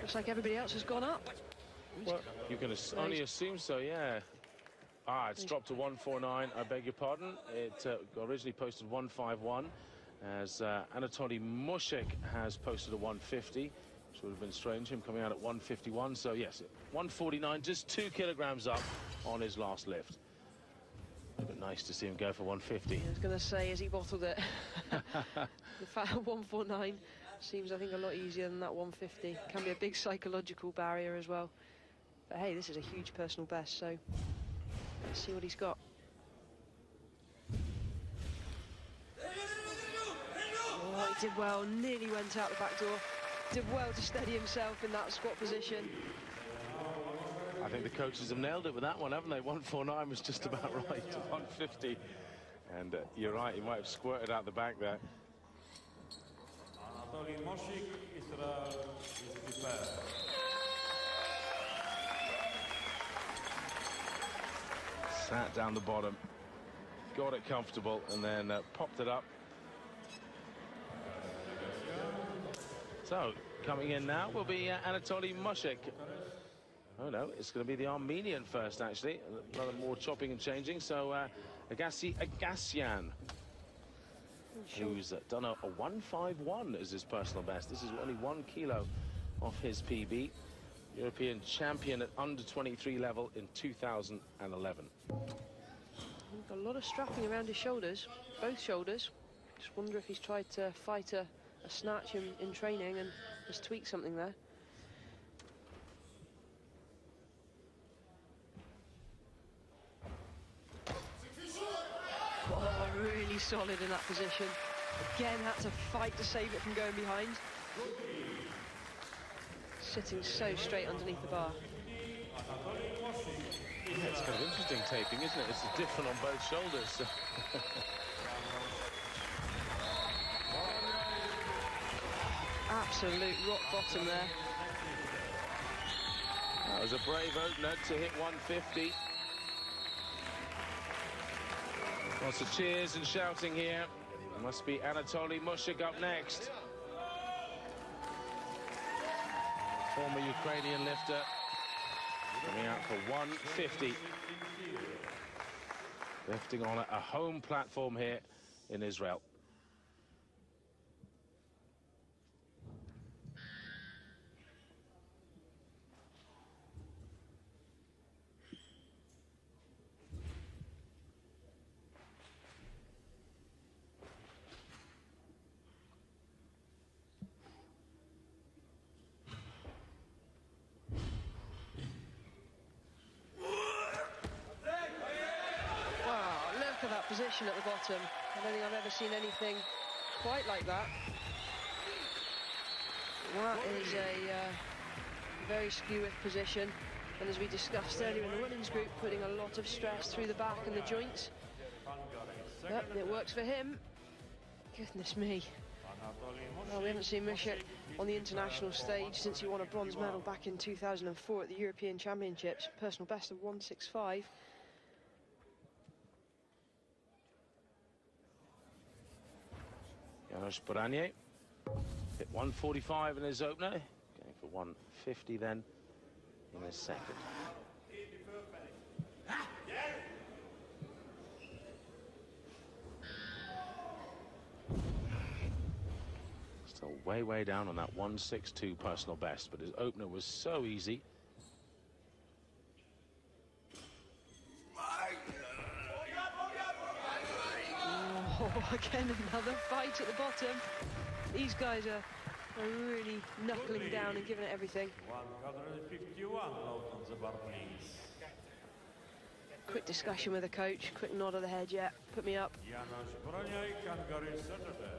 Looks like everybody else has gone up. Well, you can only assume so, yeah. It's dropped to 149. I beg your pardon. It originally posted 151, as Anatoly Mushik has posted a 150, which would have been strange, him coming out at 151. So, yes, 149, just 2 kilograms up on his last lift. But nice to see him go for 150. I was going to say, as he bottled it. The fact 149 seems, I think, a lot easier than that 150. Can be a big psychological barrier as well. But hey, this is a huge personal best, so let's see what he's got. Oh, he did well, nearly went out the back door. Did well to steady himself in that squat position. I think the coaches have nailed it with that one, haven't they? 149 was just about right to 150. And you're right, he might have squirted out the back there. Anatoly Mushik is prepared. Sat down the bottom, got it comfortable, and then popped it up. So, coming in now will be Anatoly Mushik. Oh no, it's going to be the Armenian first, actually. A lot more chopping and changing. So, Agassi Agassian, who's done a 151 as his personal best. This is only 1 kilo off his PB. European champion at under 23 level in 2011. Got a lot of strapping around his shoulders, both shoulders. Just wonder if he's tried to fight a snatch in training and just tweak something there. Oh, really solid in that position. Again, had to fight to save it from going behind. Sitting so straight underneath the bar. Yeah, it's kind of interesting taping, isn't it? It's different on both shoulders. Absolute rock bottom there. That was a brave opener to hit 150. Lots of cheers and shouting here. It must be Anatoly Mushik up next. Former Ukrainian lifter coming out for 150. Lifting on a home platform here in Israel. Position at the bottom. I don't think I've ever seen anything quite like that. That is a very skew-with position, and as we discussed earlier in the women's group, putting a lot of stress through the back and the joints. Yep, it works for him. Goodness me. Well, we haven't seen Mushik on the international stage since he won a bronze medal back in 2004 at the European Championships. Personal best of 165. Janos Boranier hit 145 in his opener, going for 150 then in his second. Still way down on that 162 personal best, but his opener was so easy. Oh, again, another fight at the bottom. These guys are really knuckling down and giving it everything. 151 out on the bar, please. Quick discussion with the coach, quick nod of the head, yeah, put me up. Janos Boraniak, Hungary, Saturday.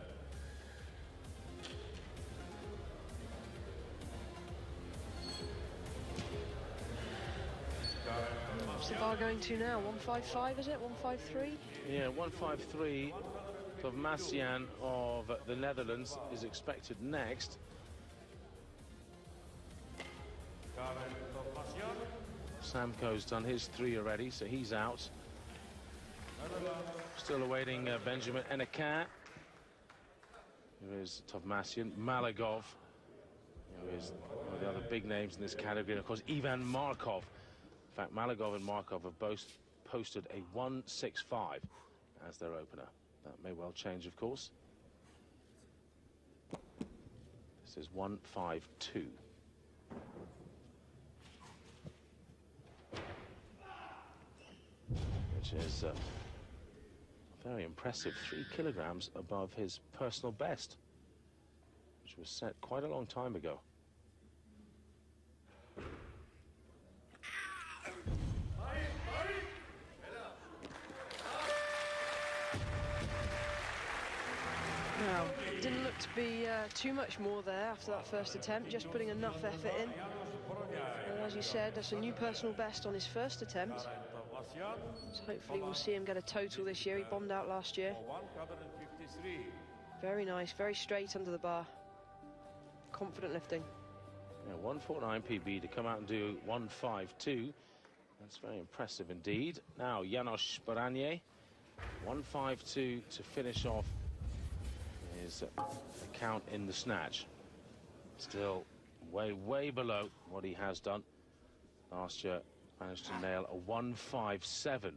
What's the bar going to now? 155, is it? 153? Yeah, 153. Tovmassian of the Netherlands is expected next. Samko's done his 3 already, so he's out. Still awaiting Benjamin Hennequin, who is Tovmassian. Maligov, who is one of the other big names in this category, and of course Ivan Markov. In fact, Maligov and Markov have both posted a 1.65 as their opener. That may well change, of course. This is 1.52. Which is very impressive, 3 kilograms above his personal best, which was set quite a long time ago. Now, didn't look to be too much more there after that first attempt, just putting enough effort in. And as you said, that's a new personal best on his first attempt. So hopefully we'll see him get a total this year. He bombed out last year. Very nice, very straight under the bar. Confident lifting. Yeah, 149 PB to come out and do 152. That's very impressive indeed. Now, Janos Baranier, 152 to finish off his account in the snatch. Still way below what he has done. Last year, managed to nail a 157.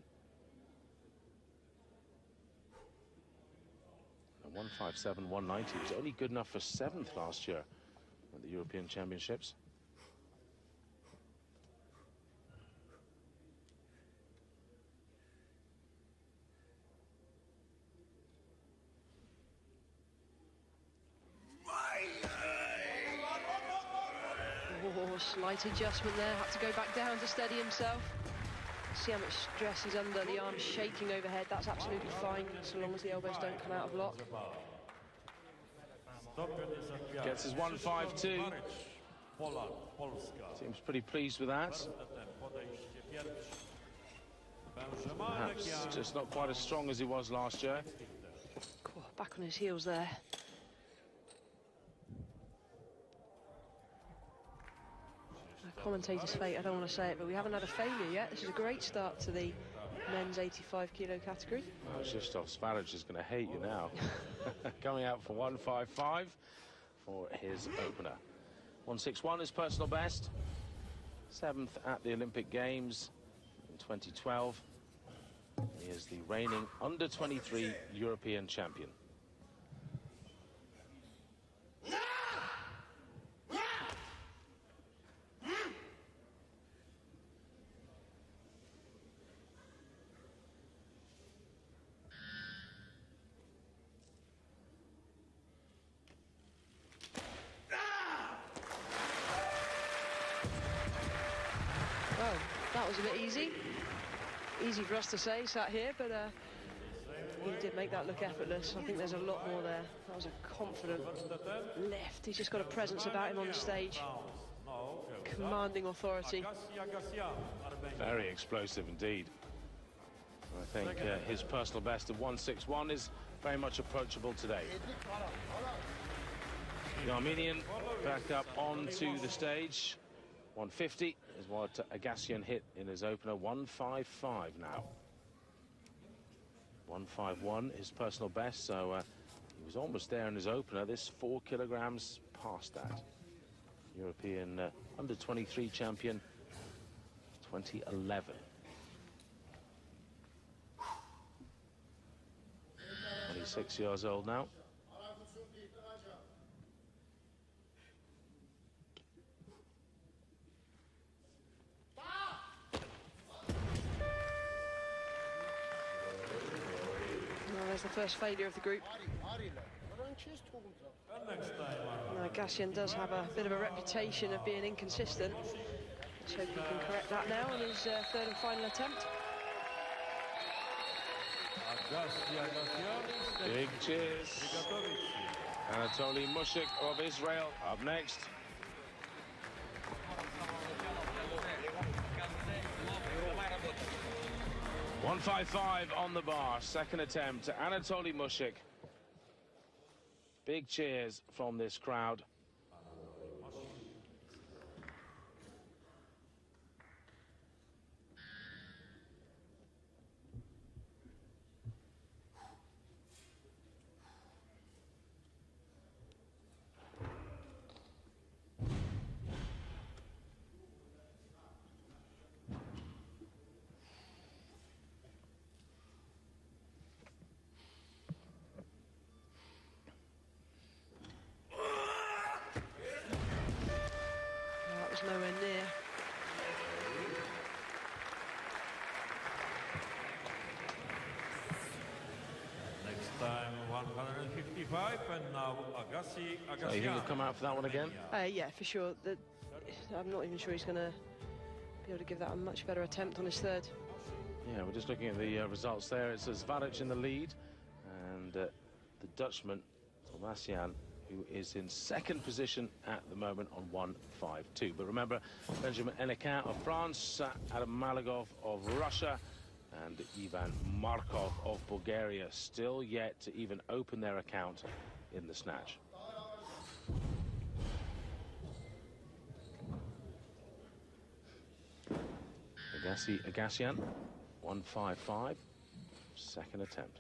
A 157, 190 was only good enough for 7th last year at the European Championships. Oh, slight adjustment there, had to go back down to steady himself. See how much stress he's under, the arms shaking overhead. That's absolutely fine, so long as the elbows don't come out of lock. Gets his 152. Seems pretty pleased with that. Perhaps just not quite as strong as he was last year. Cool, back on his heels there. Commentator's fate, I don't want to say it, but we haven't had a failure yet. This is a great start to the men's 85 kilo category. Oh, Krzysztof Spanic is going to hate you now. Coming out for 155 for his opener. 161 is personal best. 7th at the Olympic Games in 2012. He is the reigning under-23 European champion. Well, that was a bit easy. Easy for us to say, sat here, but he did make that look effortless. I think there's a lot more there. That was a confident lift. He's just got a presence about him on the stage. Commanding authority. Very explosive indeed. I think his personal best of 161 is very much approachable today. The Armenian back up onto the stage. 150 is what Agassian hit in his opener. 155 now. 151 his personal best, so he was almost there in his opener. This 4 kilograms past that. European under-23 champion 2011. 26 years old now. There's the first failure of the group. Now, Agassian does have a bit of a reputation of being inconsistent. Let's hope he can correct that now on his 3rd and final attempt. Big cheers. Anatoly Mushik of Israel up next. .155 on the bar, 2nd attempt to Anatoly Mushik. Big cheers from this crowd. just nowhere near. Next time 155, and now Agassi. So you think he'll come out for that one again? Yeah, for sure. I'm not even sure he's going to be able to give that a much better attempt on his third. Yeah, we're just looking at the results there. It's Zvaric in the lead, and the Dutchman, Tomasian, who is in second position at the moment on 152. But remember, Benjamin Hennequin of France, Adam Maligov of Russia, and Ivan Markov of Bulgaria still yet to even open their account in the snatch. Agassian, 155, second attempt.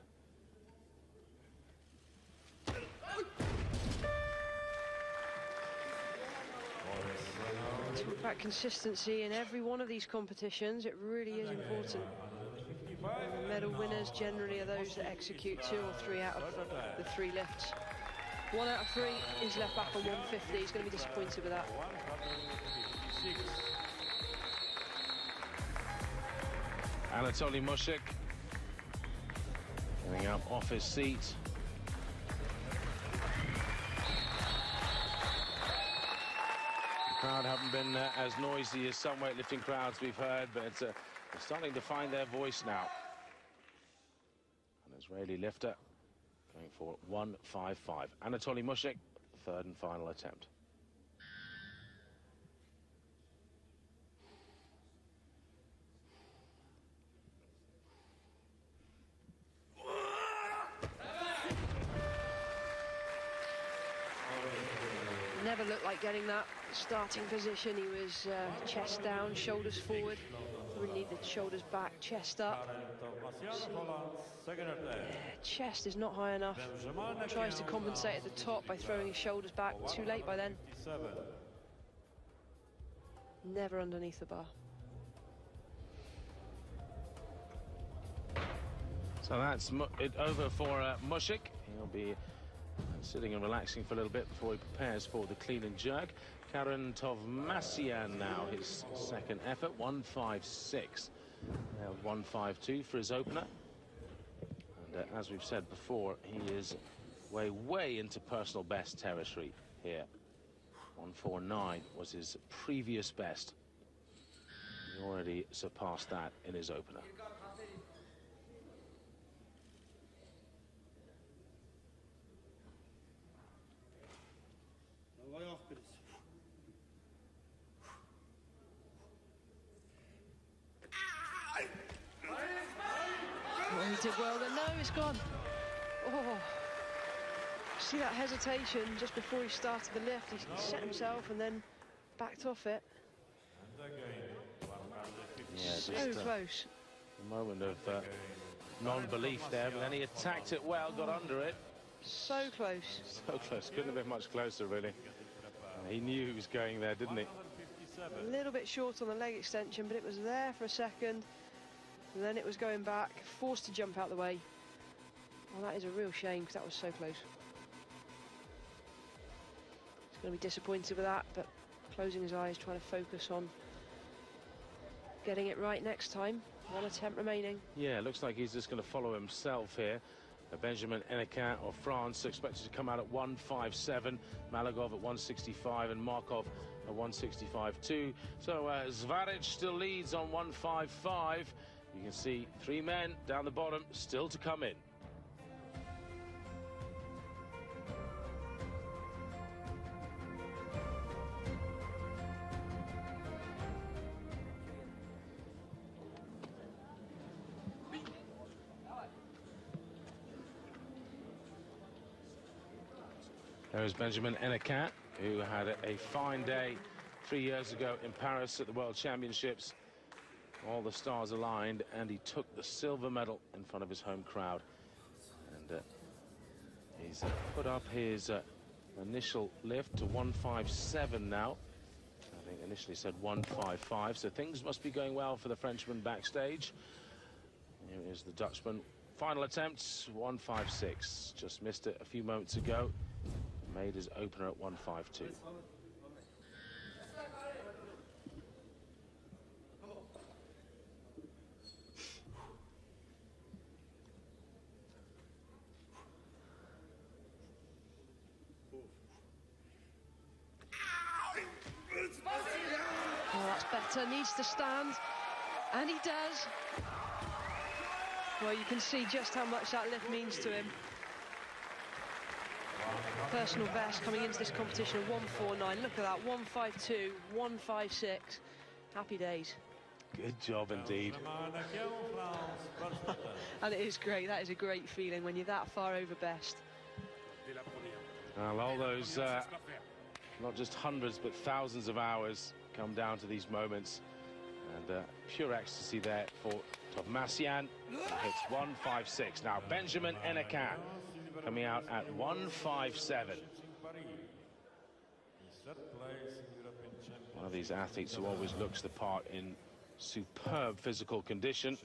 Talk about consistency in every one of these competitions. It really is important. The medal winners generally are those that execute 2 or 3 out of the 3 lifts. 1 out of 3 is left back on 150. He's going to be disappointed with that. Anatoly Mushik getting up off his seat. The crowd haven't been as noisy as some weightlifting crowds we've heard, but they're starting to find their voice now. An Israeli lifter going for 155. Anatoly Mushik, third and final attempt. Never looked like getting that starting position. He was chest down, shoulders forward. Really need the shoulders back, chest up. Chest is not high enough. Tries to compensate at the top by throwing his shoulders back. Too late by then. Never underneath the bar. So that's it over for Mushik. He'll be sitting and relaxing for a little bit before he prepares for the clean and jerk. Karen Tovmasian now, his second effort, 156. Now 152 for his opener. And as we've said before, he is way into personal best territory here. 149 was his previous best. He already surpassed that in his opener. Oh, he did well then. No, it's gone. Oh, see that hesitation just before he started the lift. He set himself and then backed off it. Yeah, so just, close. A moment of non-belief there, but then he attacked it well, got under it. So close. So close. Couldn't have been much closer, really. He knew he was going there, didn't he? A little bit short on the leg extension, but it was there for a second. And then it was going back, forced to jump out the way. Well, that is a real shame, because that was so close. He's going to be disappointed with that, but closing his eyes, trying to focus on getting it right next time. 1 attempt remaining. Yeah, it looks like he's just going to follow himself here. Benjamin Hennequin of France expected to come out at 157, Maligov at 165, and Markov at 165 too. So Zvaric still leads on 155. You can see 3 men down the bottom still to come in. There's Benjamin Hennequin, who had a fine day 3 years ago in Paris at the World Championships. All the stars aligned, and he took the silver medal in front of his home crowd. And he's put up his initial lift to 157 now. I think initially said 155, so things must be going well for the Frenchman backstage. Here is the Dutchman. Final attempts, 156. Just missed it a few moments ago. Made his opener at 152. Oh, that's better. Needs to stand. And he does. Well, you can see just how much that lift means to him. Personal best coming into this competition of 149. Look at that, 152, 156. Happy days. Good job indeed. And it is great. That is a great feeling when you're that far over best. Well, all those, not just hundreds, but thousands of hours come down to these moments. And pure ecstasy there for Tovmassian. Hits 156. Now, Benjamin Hennequin coming out at 157. One of these athletes who always looks the part in superb physical condition.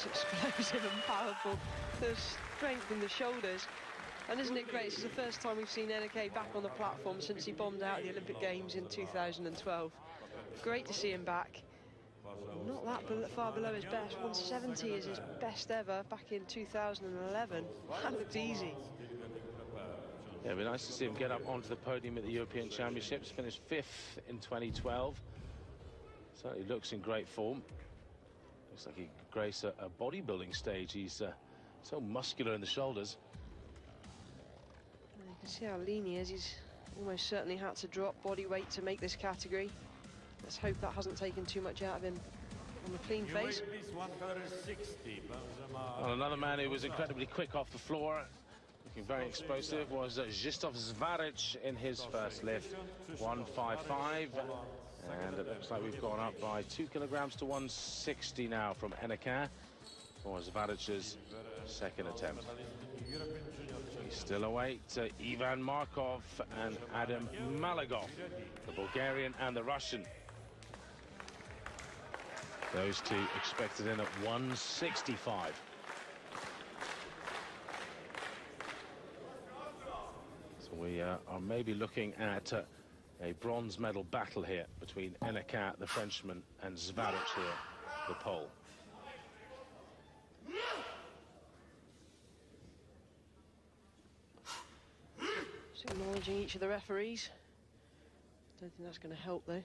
Explosive and powerful. There's strength in the shoulders. And isn't it great? This is the first time we've seen Hennequin back on the platform since he bombed out of the Olympic Games in 2012. Great to see him back. Not that far below his best. 170 is his best ever back in 2011. That looked easy. Yeah, it'd be nice to see him get up onto the podium at the European Championships. Finished 5th in 2012. Certainly looks in great form. Looks like he could grace a bodybuilding stage. He's so muscular in the shoulders. You can see how lean he is. He's almost certainly had to drop body weight to make this category. Let's hope that hasn't taken too much out of him on the clean phase. Well, another man who was incredibly quick off the floor, looking very explosive, was Zistov Zvaric in his first lift. 155. And it looks like we've gone up by 2 kilograms to 160 now from Hennequin for Zvaric's second attempt. We still await Ivan Markov and Adam Maligov, the Bulgarian and the Russian. Those two expected in at 165. So we are maybe looking at a bronze medal battle here between Hennequin, the Frenchman, and Zvaric here, the Pole. Just acknowledging each of the referees. Don't think that's going to help, though.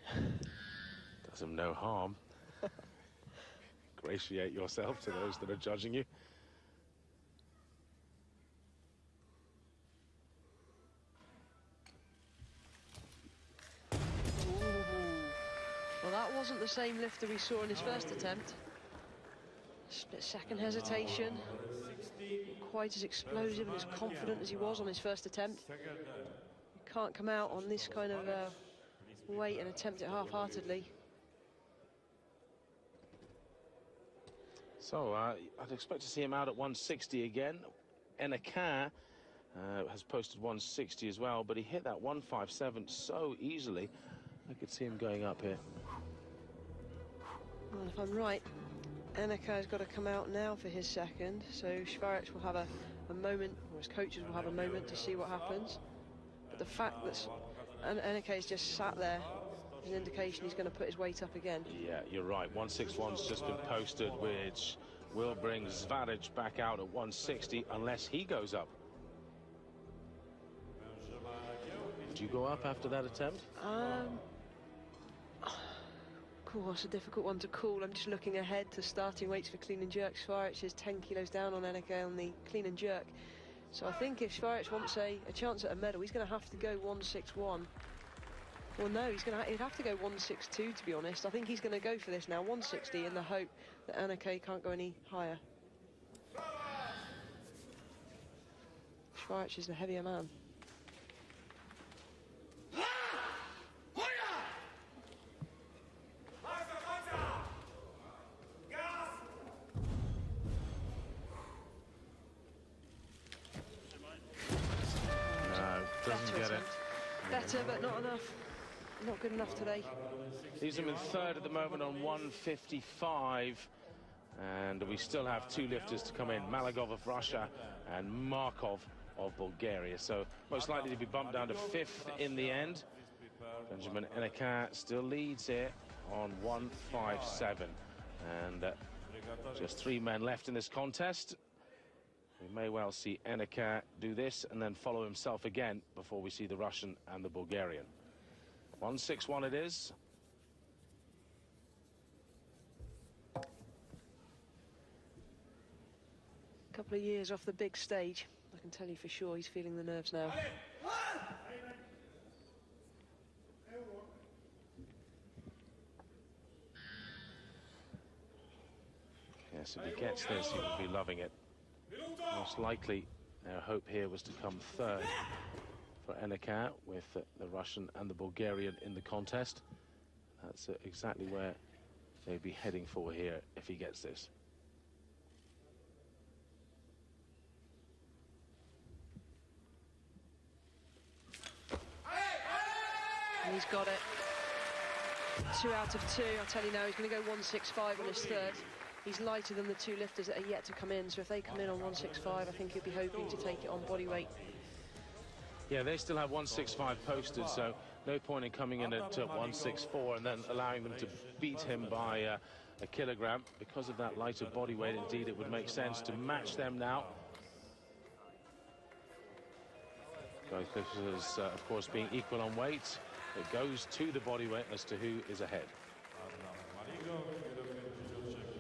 Does them no harm. Ingratiate yourself to those that are judging you. Well, that wasn't the same lifter we saw in his first attempt. Split-second hesitation. Not quite as explosive and as confident as he was on his first attempt. You can't come out on this kind of weight and attempt it half-heartedly. So I'd expect to see him out at 160 again. Hennequin has posted 160 as well, but he hit that 157 so easily. I could see him going up here. Well, if I'm right, Hennequin's got to come out now for his second, so Zvaric will have a moment, or his coaches will have a moment to see what happens. But the fact that Hennequin's just sat there is an indication he's going to put his weight up again. Yeah, you're right. 161's just been posted, which will bring Zvaric back out at 160 unless he goes up. Did you go up after that attempt? Cool, that's a difficult one to call. I'm just looking ahead to starting weights for clean and jerk. Zvaric is 10 kilos down on Hennequin on the clean and jerk. So I think if Zvaric wants a chance at a medal, he's going to have to go 161. Well, no, he'd have to go 162, to be honest. I think he's going to go for this now, 160, in the hope that Hennequin can't go any higher. Zvaric is the heavier man. Doesn't get it. Better, but not enough. Not good enough today. Leaves him in third at the moment on 155. And we still have two lifters to come in, Maligov of Russia and Markov of Bulgaria. So most likely to be bumped down to fifth in the end. Benjamin Hennequin still leads here on 157. And just three men left in this contest. We may well see Hennequin do this and then follow himself again before we see the Russian and the Bulgarian. 161 it is. Couple of years off the big stage. I can tell you for sure he's feeling the nerves now. Yes, if he gets this, he will be loving it. Most likely, their hope here was to come third for Hennequin with the Russian and the Bulgarian in the contest. That's exactly where they'd be heading for here if he gets this. And he's got it. 2 out of 2. I'll tell you now, he's going to go 165 on his third. He's lighter than the two lifters that are yet to come in, so if they come in on 165, I think he'll be hoping to take it on body weight. Yeah, they still have 165 posted, so no point in coming in at 164 and then allowing them to beat him by a kilogram. Because of that lighter body weight, indeed, it would make sense to match them now. Both lifters, of course, being equal on weight. It goes to the body weight as to who is ahead.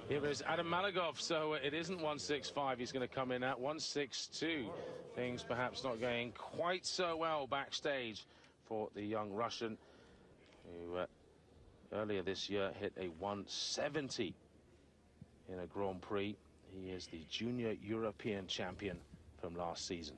Here is Adam Maligov, so it isn't 165. He's going to come in at 162. Things perhaps not going quite so well backstage for the young Russian, who earlier this year hit a 170 in a Grand Prix. He is the junior European champion from last season.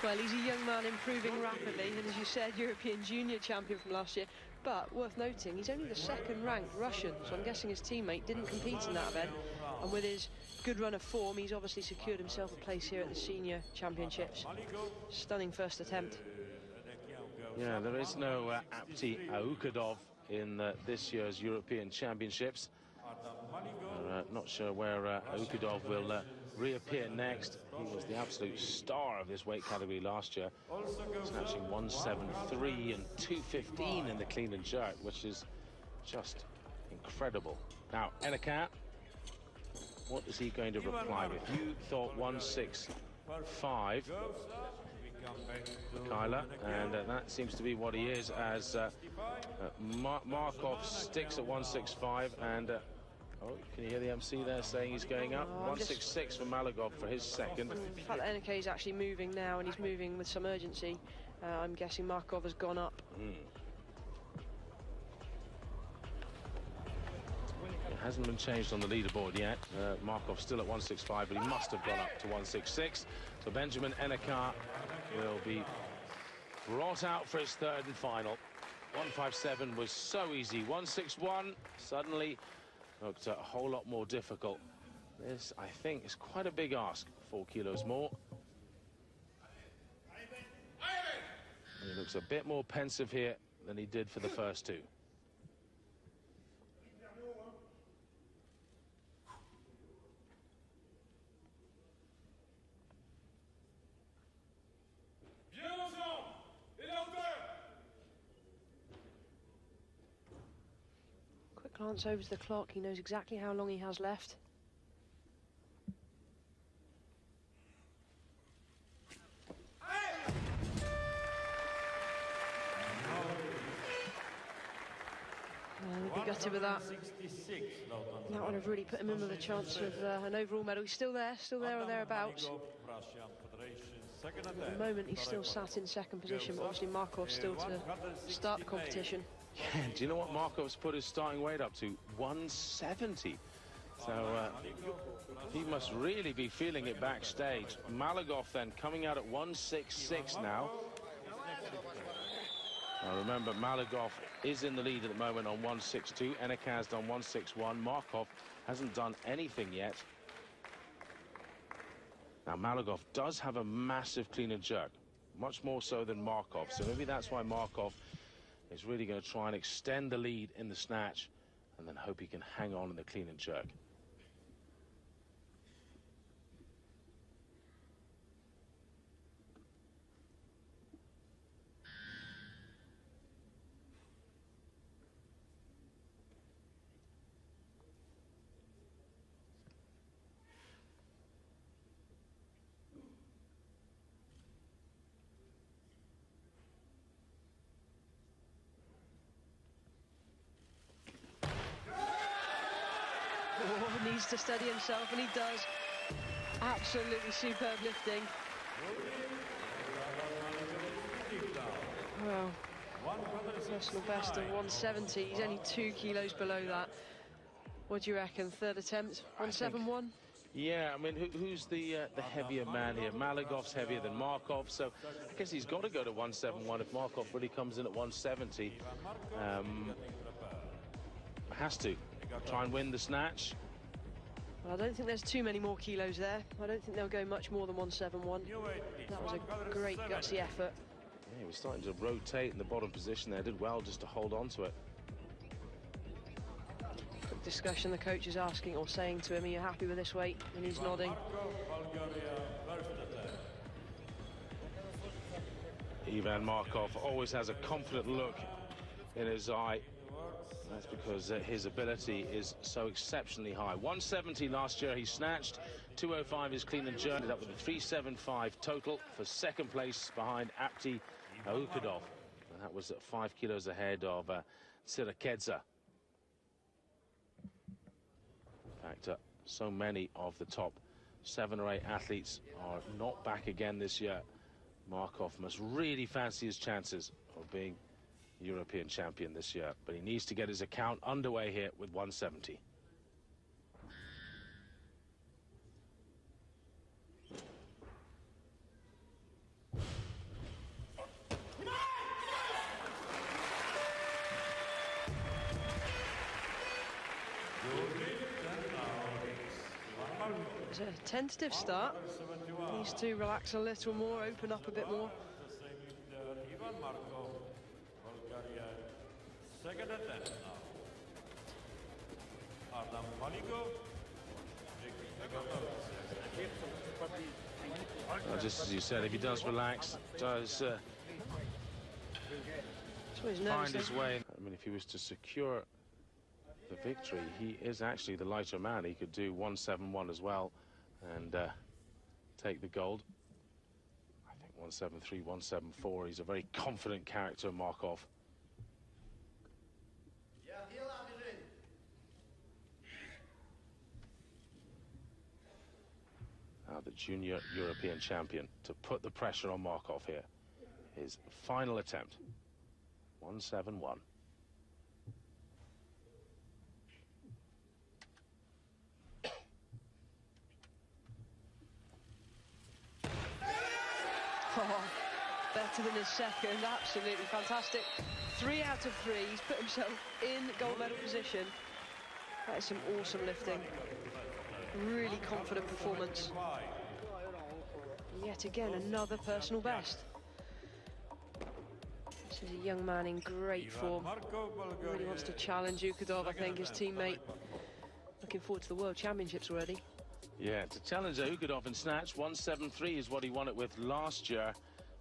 Well, he's a young man improving rapidly, and as you said, European junior champion from last year. But worth noting, he's only the second-ranked Russian, so I'm guessing his teammate didn't compete in that event. And with his good run of form, he's obviously secured himself a place here at the senior championships. Stunning first attempt. Yeah, there is no Apti Aukadov in this year's European Championships. Not sure where Aukadov will reappear next. He was the absolute star of this weight category last year, snatching 173 and 215 in the clean and jerk, which is just incredible. Now, Hennequin, what is he going to reply with? You thought 165, Kyla, and that seems to be what he is, as Markov sticks at 165, and oh, can you hear the MC there saying he's going up? 166 for Maligov for his second. The fact that Hennequin is actually moving now, and he's moving with some urgency, I'm guessing Markov has gone up. It hasn't been changed on the leaderboard yet. Markov still at 165, but he must have gone up to 166. So Benjamin Hennequin will be brought out for his third and final. 157 was so easy. 161 suddenly looked a whole lot more difficult. This, I think, is quite a big ask. 4 kilos more. And he looks a bit more pensive here than he did for the first two. Glance over to the clock, he knows exactly how long he has left. We'll be gutted with that. That would have really put him in with a chance of an overall medal. He's still there or thereabouts. At the moment, he's still sat in second position, but obviously Markov still to start the competition. Yeah, do you know what Markov's put his starting weight up to? 170. So he must really be feeling it backstage. Maligov then coming out at 166 now. Now remember, Maligov is in the lead at the moment on 162. Hennequin has done 161. MARKOV hasn't done anything yet. Now Maligov does have a massive clean and jerk, much more so than MARKOV. So maybe that's why MARKOV is really going to try and extend the lead in the snatch and then hope he can hang on in the clean and jerk. Oh, needs to steady himself, and he does. Absolutely superb lifting. Well, personal best of 170. He's only 2 kilos below that. What do you reckon? Third attempt, 171? Yeah, I mean, who's the heavier man here? Maligov's heavier than MARKOV, so I guess he's got to go to 171 if MARKOV really comes in at 170. Has to try and win the snatch. Well, I don't think there's too many more kilos there. I don't think they'll go much more than 171. That was a great gutsy effort. Yeah, he was starting to rotate in the bottom position there. Did well just to hold on to it. Quick discussion, the coach is asking or saying to him, are you happy with this weight? And he's nodding. Ivan MARKOV always has a confident look in his eye. That's because his ability is so exceptionally high. 170 last year he snatched, 205 is clean and jerk, ended up with a 375 total for second place behind Apti Aukudov. And that was at 5 kilos ahead of Sirakedza. In fact, so many of the top 7 or 8 athletes are not back again this year. MARKOV must really fancy his chances of being European champion this year, but he needs to get his account underway here with 170. It's a tentative start. Needs to relax a little more, open up a bit more. Second attempt now. Maligov. Just as you said, if he does relax, does find his way. I mean, if he was to secure the victory, he is actually the lighter man. He could do 171 as well and take the gold. I think 173, 174. He's a very confident character, MARKOV. Now the junior European champion to put the pressure on MARKOV here. His final attempt, 171. Oh, better than his second, absolutely fantastic. 3 out of 3, he's put himself in gold medal position. That is some awesome lifting. Really confident performance. Yet again, another personal best. This is a young man in great form. Really wants to challenge Aukudov, I think, his teammate. Looking forward to the World Championships already. Yeah, to challenge Aukudov in snatch, 173 is what he won it with last year.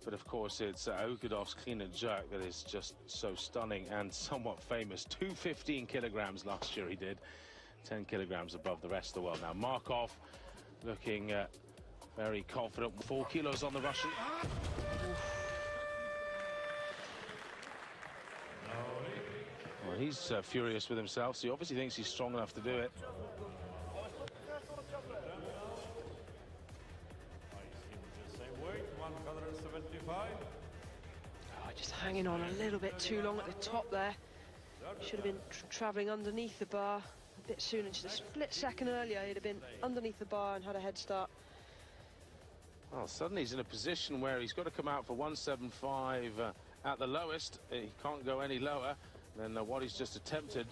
But of course, it's Aukudov's clean and jerk that is just so stunning and somewhat famous. 215 kilograms last year he did. 10 kilograms above the rest of the world. Now MARKOV looking very confident. 4 kilos on the Russian. Well, he's furious with himself, so he obviously thinks he's strong enough to do it. Oh, just hanging on a little bit too long at the top there. Should have been travelling underneath the bar. a bit sooner, just a split second earlier, he'd have been underneath the bar and had a head start. Well, suddenly he's in a position where he's got to come out for 175 at the lowest. He can't go any lower than what he's just attempted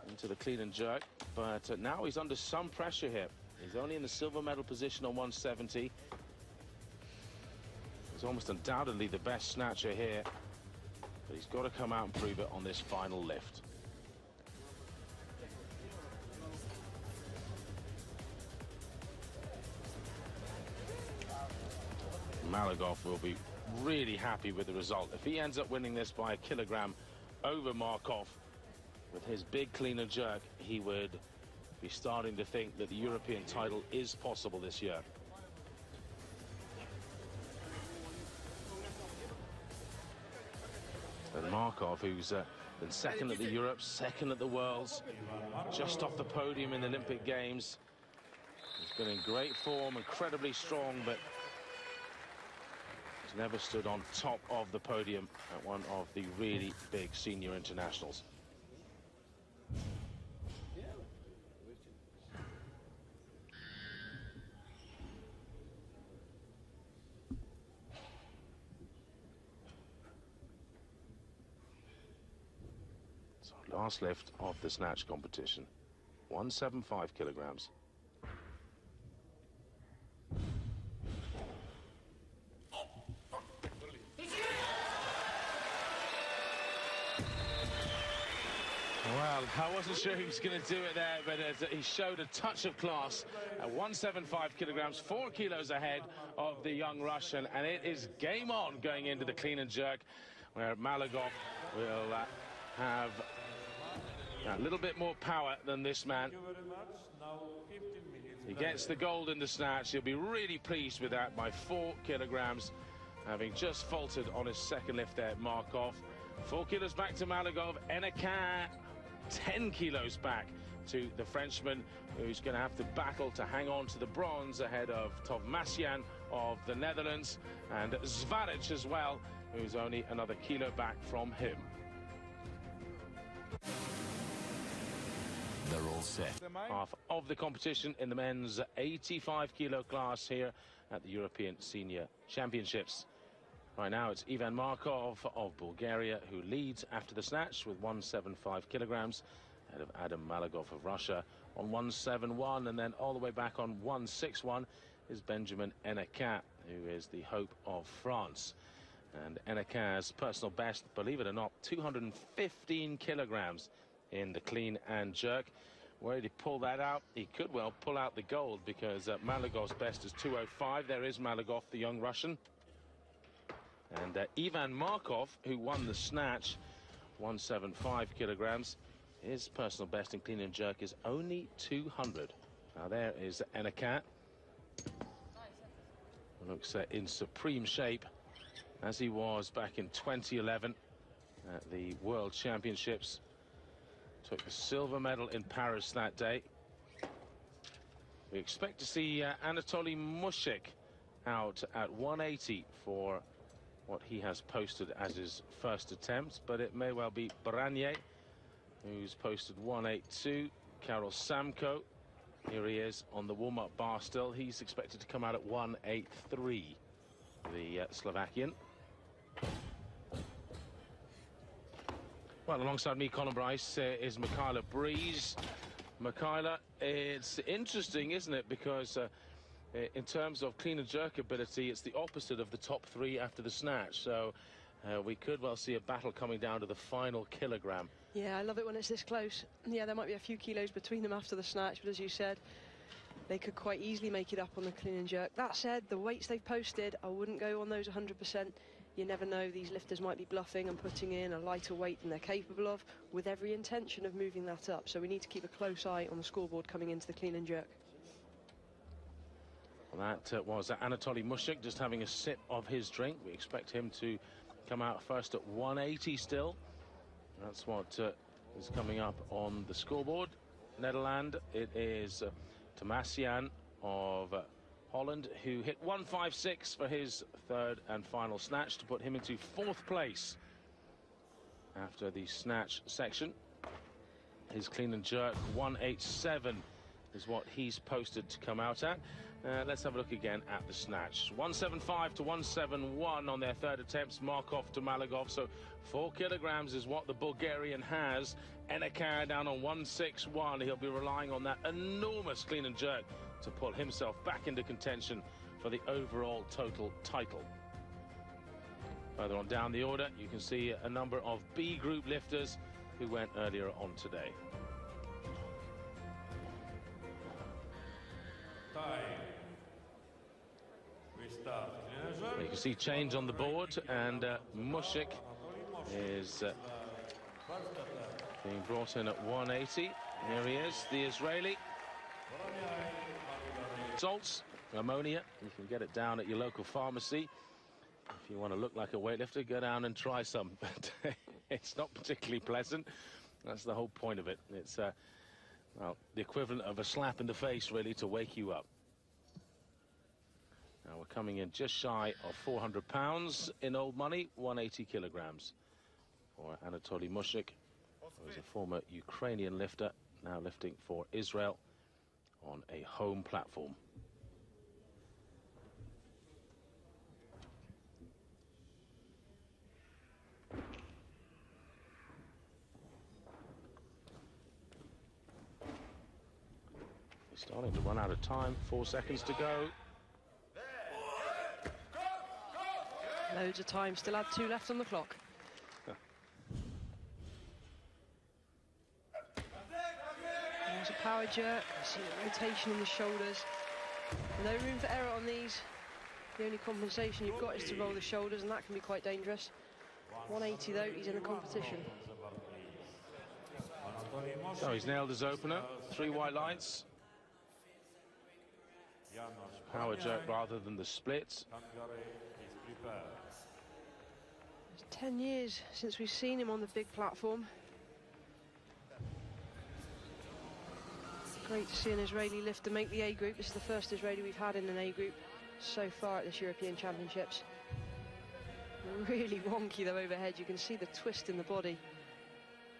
into the clean and jerk. But now he's under some pressure here. He's only in the silver medal position on 170. He's almost undoubtedly the best snatcher here. But he's got to come out and prove it on this final lift. Maligov will be really happy with the result. If he ends up winning this by a kilogram over MARKOV with his big clean and jerk, he would be starting to think that the European title is possible this year. And MARKOV, who's been second at the Europes, second at the Worlds, just off the podium in the Olympic Games. He's been in great form, incredibly strong, but he's never stood on top of the podium at one of the really big senior internationals. So last lift of the snatch competition, 175 kilograms. Well, I wasn't sure he was going to do it there, but he showed a touch of class at 175 kilograms, 4 kilos ahead of the young Russian, and it is game on going into the clean and jerk, where Maligov will have a little bit more power than this man. He gets the gold in the snatch. He'll be really pleased with that by 4 kilograms, having just faltered on his second lift there at MARKOV. 4 kilos back to Maligov. Hennequin 10 kilos back to the Frenchman, who's going to have to battle to hang on to the bronze ahead of Tovmasian of the Netherlands, and Zvaric as well, who's only another kilo back from him. They're all set. Half of the competition in the men's 85 kilo class here at the European Senior Championships. Right now it's Ivan Markov of Bulgaria who leads after the snatch with 175 kilograms, ahead of Adam Maligov of Russia on 171, and then all the way back on 161 is Benjamin Hennequin, who is the hope of France. And Hennequin's personal best, believe it or not, 215 kilograms in the clean and jerk. Where did he pull that out? He could well pull out the gold, because Maligov's best is 205. There is Maligov, the young Russian. And Ivan Markov, who won the snatch, 175 kilograms. His personal best in clean and jerk is only 200. Now there is Hennequin. Looks in supreme shape, as he was back in 2011 at the World Championships. Took the silver medal in Paris that day. We expect to see Anatoly Mushik out at 180 for what he has posted as his first attempt, but it may well be Branier, who's posted 182. Karol Samko, here he is on the warm-up bar still. He's expected to come out at 183, the Slovakian. Well, alongside me, Colin Bryce, is Michaela Breeze. Michaela, it's interesting, isn't it? Because in terms of clean and jerk ability, it's the opposite of the top three after the snatch. So we could well see a battle coming down to the final kilogram. Yeah, I love it when it's this close. Yeah, there might be a few kilos between them after the snatch, but as you said, they could quite easily make it up on the clean and jerk. That said, the weights they've posted, I wouldn't go on those 100%. You never know, these lifters might be bluffing and putting in a lighter weight than they're capable of, with every intention of moving that up. So we need to keep a close eye on the scoreboard coming into the clean and jerk. Well, that was Anatoly Mushik just having a sip of his drink. We expect him to come out first at 180 still. That's what is coming up on the scoreboard. Netherlands, it is Tovmasian of Holland, who hit 156 for his third and final snatch to put him into 4th place after the snatch section. his clean and jerk 187 is what he's posted to come out at. Let's have a look again at the snatch. 175 to 171 on their third attempts. MARKOV to Maligov. So 4 kilograms is what the Bulgarian has. Hennequin down on 161. He'll be relying on that enormous clean and jerk to pull himself back into contention for the overall total title. Further on down the order, you can see a number of B group lifters who went earlier on today. You can see change on the board, and Mushik is being brought in at 180. Here he is, the Israeli. Salts, ammonia, you can get it down at your local pharmacy. If you want to look like a weightlifter, go down and try some. But it's not particularly pleasant. That's the whole point of it. It's well, the equivalent of a slap in the face, really, to wake you up. Now we're coming in just shy of 400 pounds in old money, 180 kilograms for Anatoly Mushik, who is a former Ukrainian lifter, now lifting for Israel on a home platform. He's starting to run out of time, 4 seconds to go. Loads of time, still had 2 left on the clock. There's a power jerk, see the rotation in the shoulders. No room for error on these. The only compensation you've got is to roll the shoulders, and that can be quite dangerous. 180 though, he's in the competition. So he's nailed his opener, 3 white lights. Power jerk rather than the splits. It's 10 years since we've seen him on the big platform. Great to see an Israeli lifter make the A group. This is the first Israeli we've had in an A group so far at this European Championships. Really wonky though overhead. You can see the twist in the body.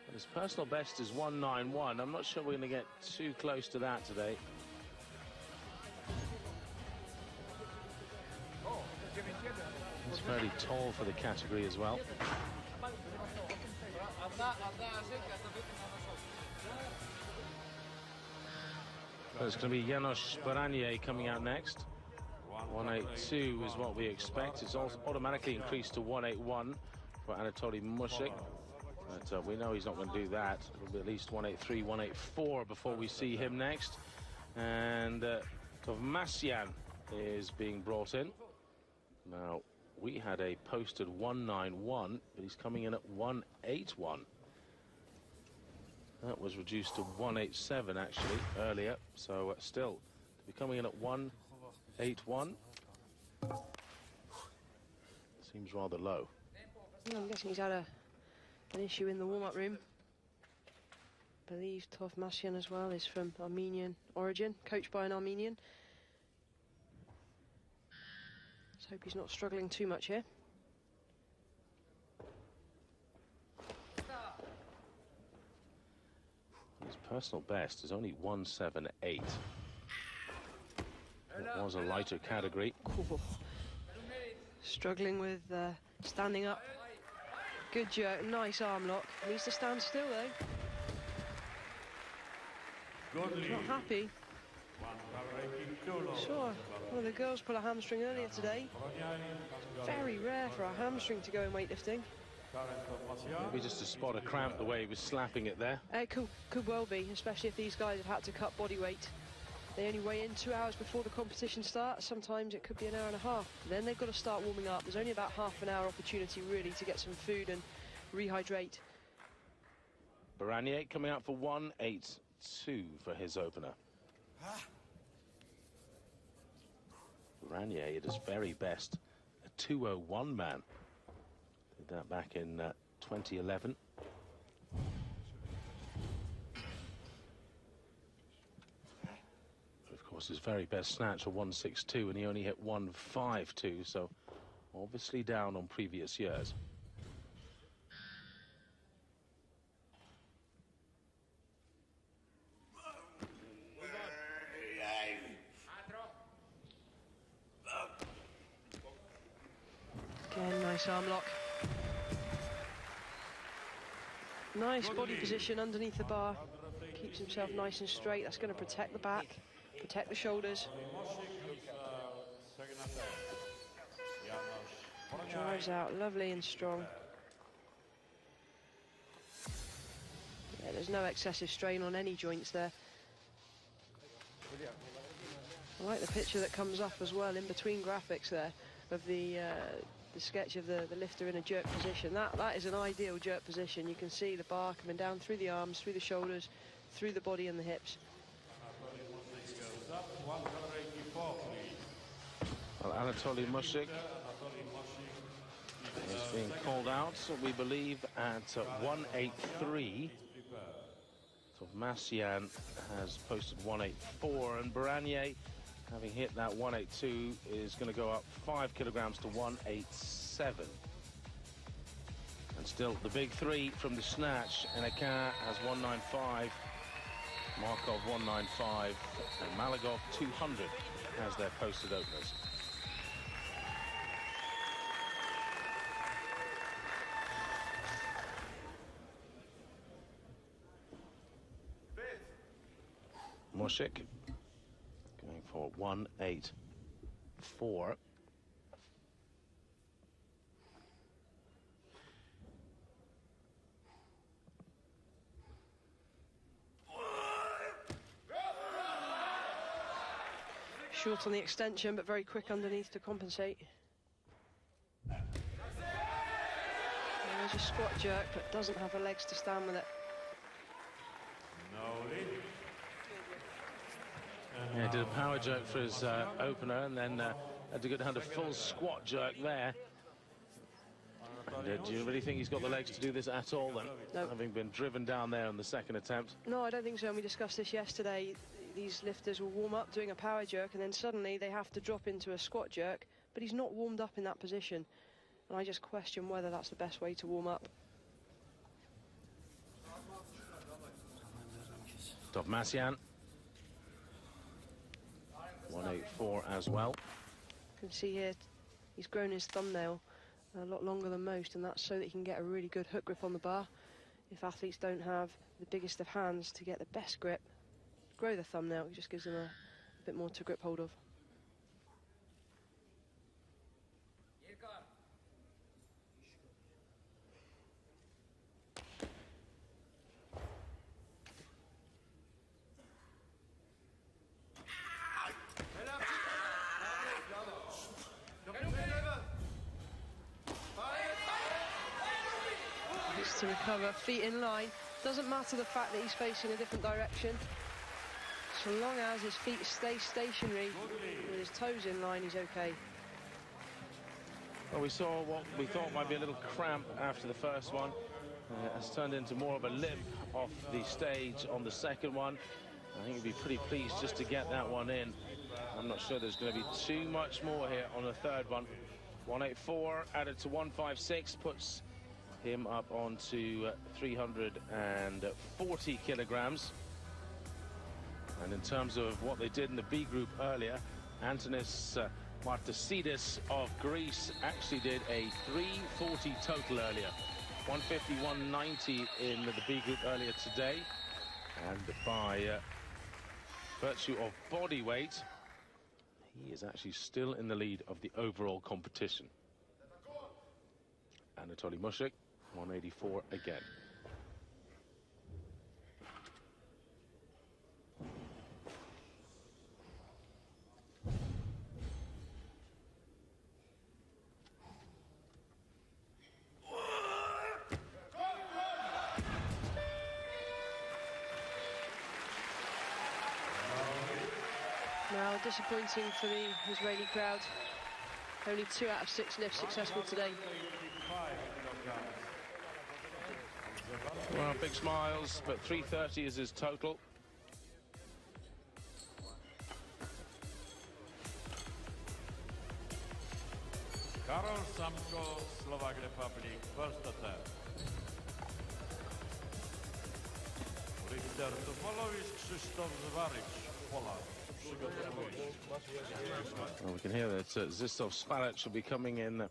But his personal best is 191. I'm not sure we're going to get too close to that today. He's fairly tall for the category as well. So it's going to be Janos Baranier coming out next. 182 is what we expect. It's also automatically increased to 181 for Anatoly Mushik. But we know he's not going to do that. It'll be at least 183, 184 before we see him next. And Tovmasyan is being brought in. Now, we had a posted 191, but he's coming in at 181. That was reduced to 187 actually earlier, so still to be coming in at 181 seems rather low. I'm guessing he's had an issue in the warm-up room. I believe Tovmasyan as well is from Armenian origin, coached by an Armenian. Let's hope he's not struggling too much here. His personal best is only 178. It was a lighter category. Ooh. Struggling with standing up. Good jerk, nice arm lock. Needs to stand still though. Not happy. Sure, one of the girls pulled a hamstring earlier today. It's very rare for a hamstring to go in weightlifting. Maybe just to spot a cramp the way he was slapping it there. It could well be, especially if these guys have had to cut body weight. They only weigh in 2 hours before the competition starts. Sometimes it could be an hour and a half. Then they've got to start warming up. There's only about half an hour opportunity really to get some food and rehydrate. Baranier coming out for 182 for his opener. Baranier at his very best, a 201 man. Did that back in 2011. Of course, his very best snatch a 162, and he only hit 152, so obviously down on previous years. Nice arm lock. Nice body position underneath the bar. Keeps himself nice and straight. That's going to protect the back, protect the shoulders. Drives out lovely and strong. Yeah, there's no excessive strain on any joints there. I like the picture that comes up as well in between graphics there of the sketch of the lifter in a jerk position. That is an ideal jerk position. You can see the bar coming down through the arms, through the shoulders, through the body and the hips. Well, Anatoly Mushik is being called out, we believe, at 183. So Massian has posted 184, and Baranier, having hit that 182, is going to go up 5 kilograms to 187. And still the big three from the snatch. Hennequin has 195, Markov 195, and Maligov 200 as their posted openers. Mushik going for 184. Short on the extension, but very quick underneath to compensate. There's a squat jerk, but doesn't have the legs to stand with it. Yeah, did a power jerk for his opener, and then had to go down to full squat jerk there. And, do you really think he's got the legs to do this at all, then? No. Having been driven down there on the second attempt? No, I don't think so. And we discussed this yesterday. These lifters will warm up doing a power jerk, and then suddenly they have to drop into a squat jerk, but he's not warmed up in that position. And I just question whether that's the best way to warm up. Massian 184 as well. You can see here he's grown his thumbnail a lot longer than most, and that's so that he can get a really good hook grip on the bar. If athletes don't have the biggest of hands to get the best grip, grow the thumbnail. It just gives them a bit more to grip hold of. To recover, feet in line. Doesn't matter the fact that he's facing a different direction. So long as his feet stay stationary with his toes in line, he's okay. Well, we saw what we thought might be a little cramp after the first one. Has turned into more of a limp off the stage on the second one. I think he'd be pretty pleased just to get that one in. I'm not sure there's going to be too much more here on the third one. 184 added to 156 puts him up onto 340 kilograms. And in terms of what they did in the B group earlier, Antonis Martasidis of Greece actually did a 340 total earlier. 150, 190 in the B group earlier today. And by virtue of body weight, he is actually still in the lead of the overall competition. Anatoly Mushik, 184 again. Now, disappointing for the Israeli crowd. Only 2 out of 6 lifts successful today. Well, big smiles, but 330 is his total. Karol Samko, Slovak Republic, first attempt. Richter Tufolowicz, Krzysztof Zwarycz, Poland. Well, we can hear that Zistov Svaric will be coming in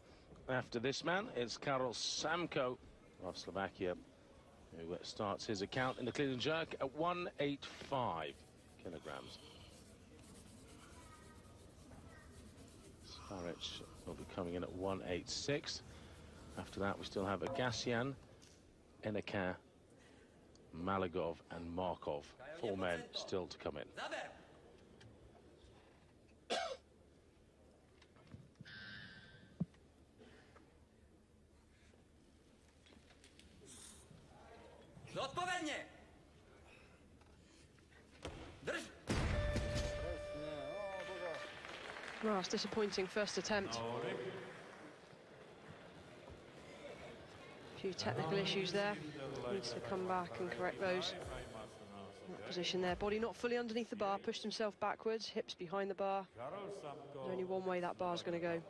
after this man. It's Karol Samko of Slovakia, who starts his account in the clean and jerk at 185 kilograms. Zvaric will be coming in at 186. After that, we still have Agassian, Hennequin, Maligov and Markov. 4 men still to come in. Well, it's disappointing first attempt. A few technical issues there. Needs to come back and correct those. That position there, body not fully underneath the bar, pushed himself backwards, hips behind the bar. There's only one way that bar's going to go.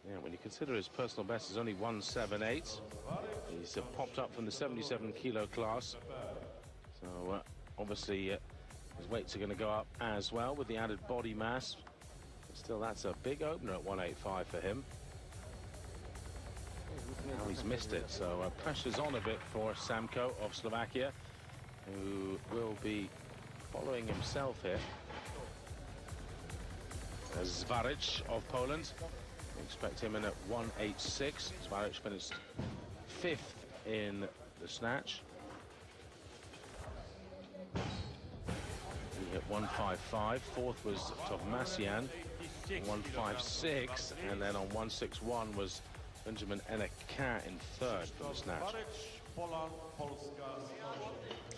Yeah, when you consider his personal best is only 178, he's popped up from the 77 kilo class. So obviously his weights are going to go up as well with the added body mass. But still, that's a big opener at 185 for him. Now he's missed it, so pressure's on a bit for Samko of Slovakia, who will be following himself here. There's Zvaric of Poland. We expect him in at 186. Zvaric finished 5th in the snatch. He hit 155. 4th was Tovmasian, 156, and then on 161 was Benjamin Hennequin in 3rd for the snatch.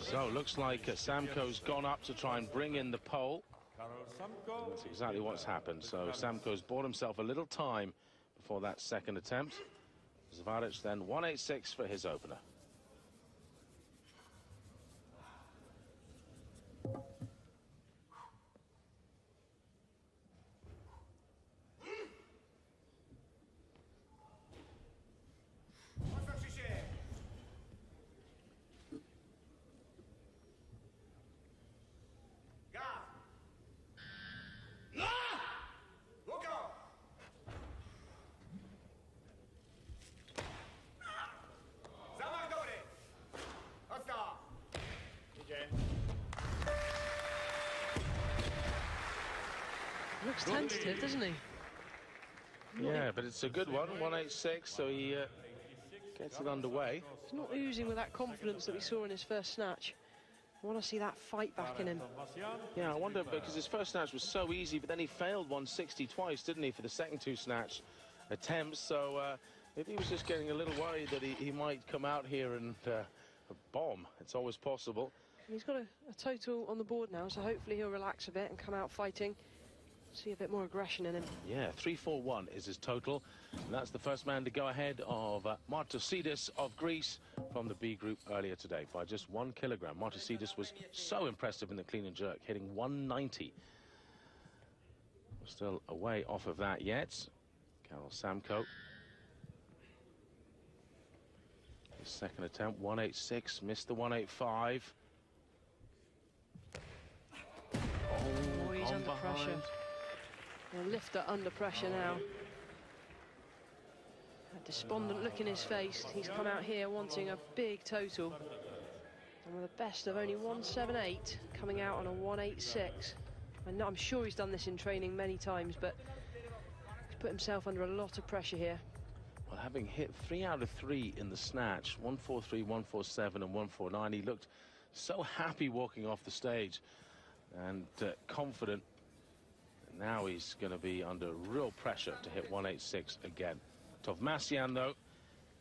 So looks like Samko's gone up to try and bring in the pole. That's exactly what's happened. So Samko's bought himself a little time before that second attempt. Zvaric then 186 for his opener. Looks tentative, doesn't he? Yeah, but it's a good one, 186, so he gets it underway. He's not oozing with that confidence that we saw in his first snatch. I want to see that fight back in him. Yeah, I wonder, because his first snatch was so easy, but then he failed 160 twice, didn't he, for the second 2 snatch attempts. So maybe he was just getting a little worried that he might come out here and bomb. It's always possible. He's got a total on the board now, so hopefully he'll relax a bit and come out fighting. See a bit more aggression in him. Yeah, 341 is his total. And that's the first man to go ahead of Martosidis of Greece from the B group earlier today by just 1 kilogram. Martosidis was so impressive in the clean and jerk, hitting 190. We're still a way off of that yet. Karol Samko. His second attempt, 186, missed the 185. Oh, he's under pressure. A lifter under pressure now. A despondent look in his face. He's come out here wanting a big total. And with a best of only 178, coming out on a 186. And I'm sure he's done this in training many times, but he's put himself under a lot of pressure here. Well, having hit 3 out of 3 in the snatch, 143, 147 and 149, he looked so happy walking off the stage and confident. Now he's going to be under real pressure to hit 186 again. Tovmasian, though,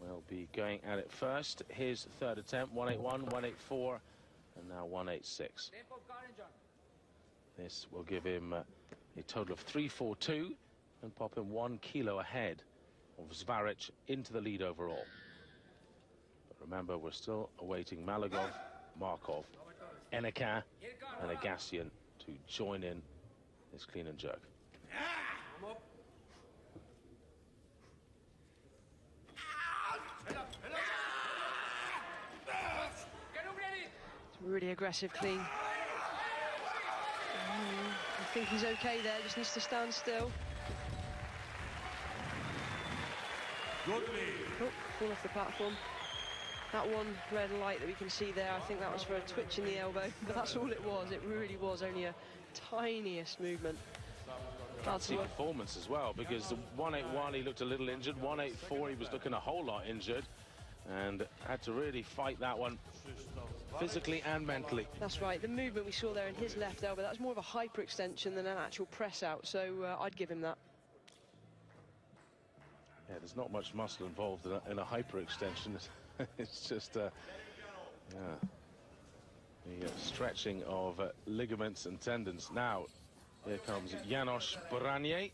will be going at it first. His third attempt, 181, 184, and now 186. This will give him a total of 342 and pop him 1 kilo ahead of Zvaric into the lead overall. But remember, we're still awaiting Maligov, Markov, Hennequin, and Agassian to join in this clean and jerk. It's really aggressive clean. I think he's okay there, just needs to stand still. Good lead. Oh, fall off the platform. That one red light that we can see there, I think that was for a twitch in the elbow, but that's all it was. It really was only a tiniest movement. Fancy performance as well, because the 181 he looked a little injured, 184 he was looking a whole lot injured, and had to really fight that one physically and mentally. That's right, the movement we saw there in his left elbow, that was more of a hyperextension than an actual press out, so I'd give him that. Yeah, there's not much muscle involved in a hyperextension. It's just the stretching of ligaments and tendons. Now, here comes Janos Branier.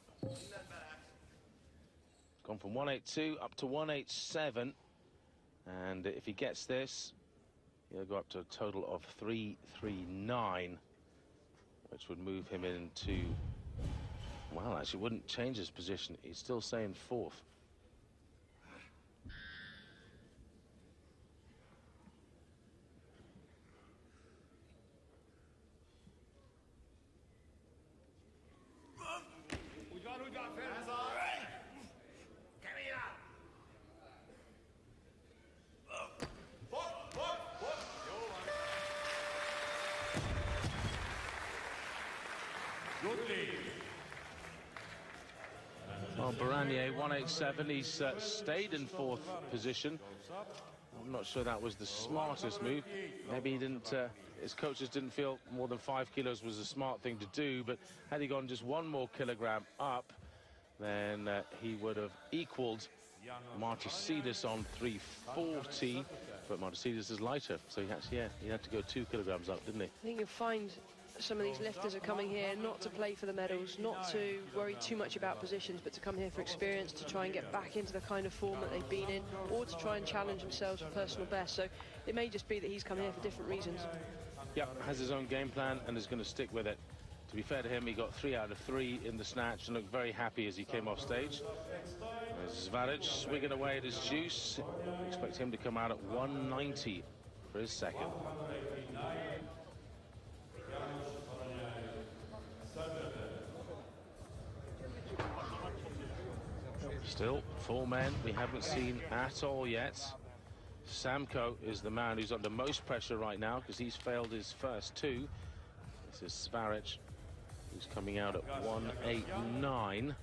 Gone from 182 up to 187. And if he gets this, he'll go up to a total of 339, which would move him into, well, actually wouldn't change his position. He's still saying fourth. Well, Branier, 187, he's stayed in fourth position. I'm not sure that was the smartest move. Maybe he didn't, his coaches didn't feel more than 5 kilos was a smart thing to do, but had he gone just 1 more kilogram up, then he would have equaled Martisidis on 340, but Martisidis is lighter, so he actually, he had to go 2 kilograms up, didn't he? I think you'll find some of these lifters are coming here not to play for the medals, not to worry too much about positions, but to come here for experience, to try and get back into the kind of form that they've been in, or to try and challenge themselves for personal best. So it may just be that he's come here for different reasons. Yep, has his own game plan and is going to stick with it. To be fair to him, he got 3 out of 3 in the snatch and looked very happy as he came off stage. Zvaric swigging away at his juice. Expect him to come out at 190 for his second. Still, 4 men we haven't seen at all yet. Samko is the man who's under most pressure right now because he's failed his first 2. This is Zvaric, who's coming out at 189.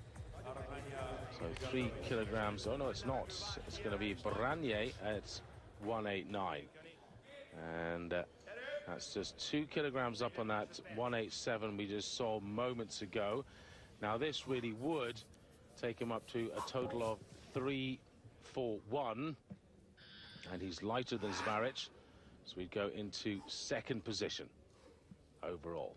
So 3 kilograms. Oh, no, it's not. It's going to be Branier at 189. And that's just 2 kilograms up on that 187 we just saw moments ago. Now, this really would take him up to a total of 341. And he's lighter than Zvaric. So we'd go into second position overall.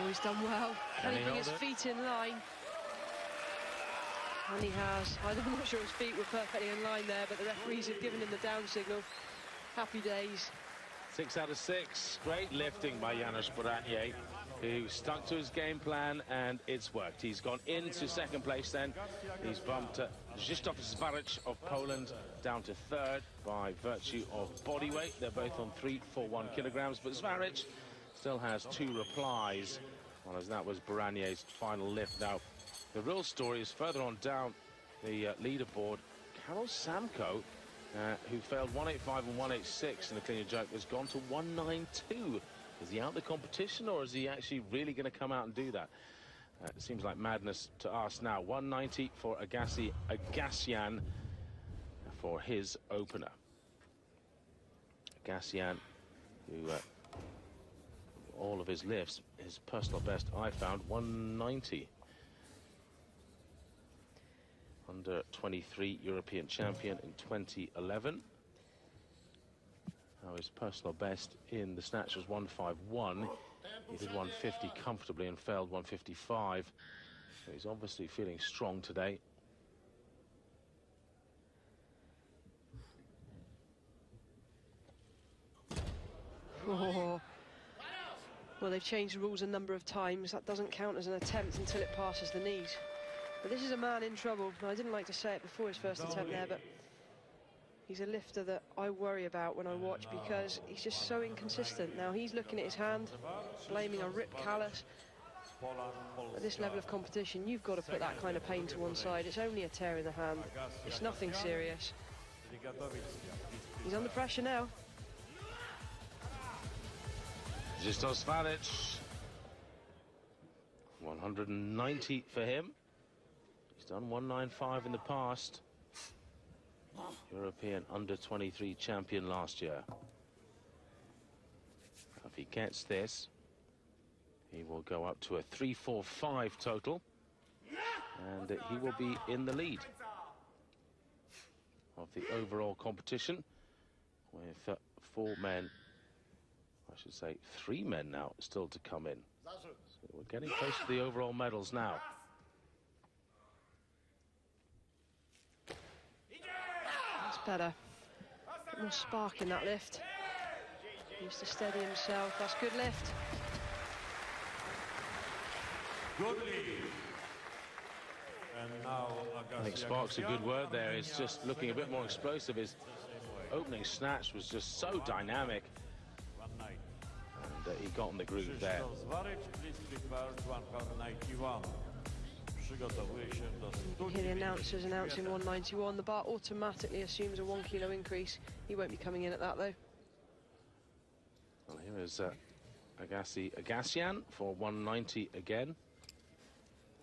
He's done well. Can he bring his feet in line? And he has. I'm not sure his feet were perfectly in line there, but the referees have given him the down signal. Happy days. 6 out of 6. Great lifting by Janos Branier, who stuck to his game plan, and it's worked. He's gone into second place then. He's bumped Krzysztof Zvaric of Poland down to third by virtue of body weight. They're both on 341 kilograms, but Zvaric still has 2 replies, well, as that was Baranier's final lift. Now, the real story is further on down the leaderboard. Karol Samko, who failed 185 and 186 in the clean and jerk, has gone to 192. Is he out of the competition, or is he actually really going to come out and do that? It seems like madness to us now. 190 for Agassian for his opener. Agassian, who all of his lifts, his personal best I found 190. Under 23 European champion in 2011. Now his personal best in the snatch was 151. He did 150 comfortably and failed 155. So he's obviously feeling strong today. Oh, Well, they've changed the rules a number of times. That doesn't count as an attempt until it passes the knees. But this is a man in trouble. I didn't like to say it before his first attempt there, but he's a lifter that I worry about when I watch because he's just so inconsistent. Now he's looking at his hand, blaming a ripped callus. At this level of competition, you've got to put that kind of pain to one side. It's only a tear in the hand. It's nothing serious. He's under pressure now. Zistos Varic. 190 for him. He's done 195 in the past. European under-23 champion last year. If he gets this, he will go up to a 345 total, and he will be in the lead of the overall competition with 4 men, I should say 3 men now still to come in. So we're getting close to the overall medals now. That's better. A bit more spark in that lift. He used to steady himself. That's good lift. Good lead. And now I think spark's a good word there. It's just looking a bit more explosive. His opening snatch was just so dynamic. And he got in the groove there. You can hear the announcers announcing 191. The bar automatically assumes a 1 kilo increase. He won't be coming in at that though. Well, here is Agassi Agassian for 190 again.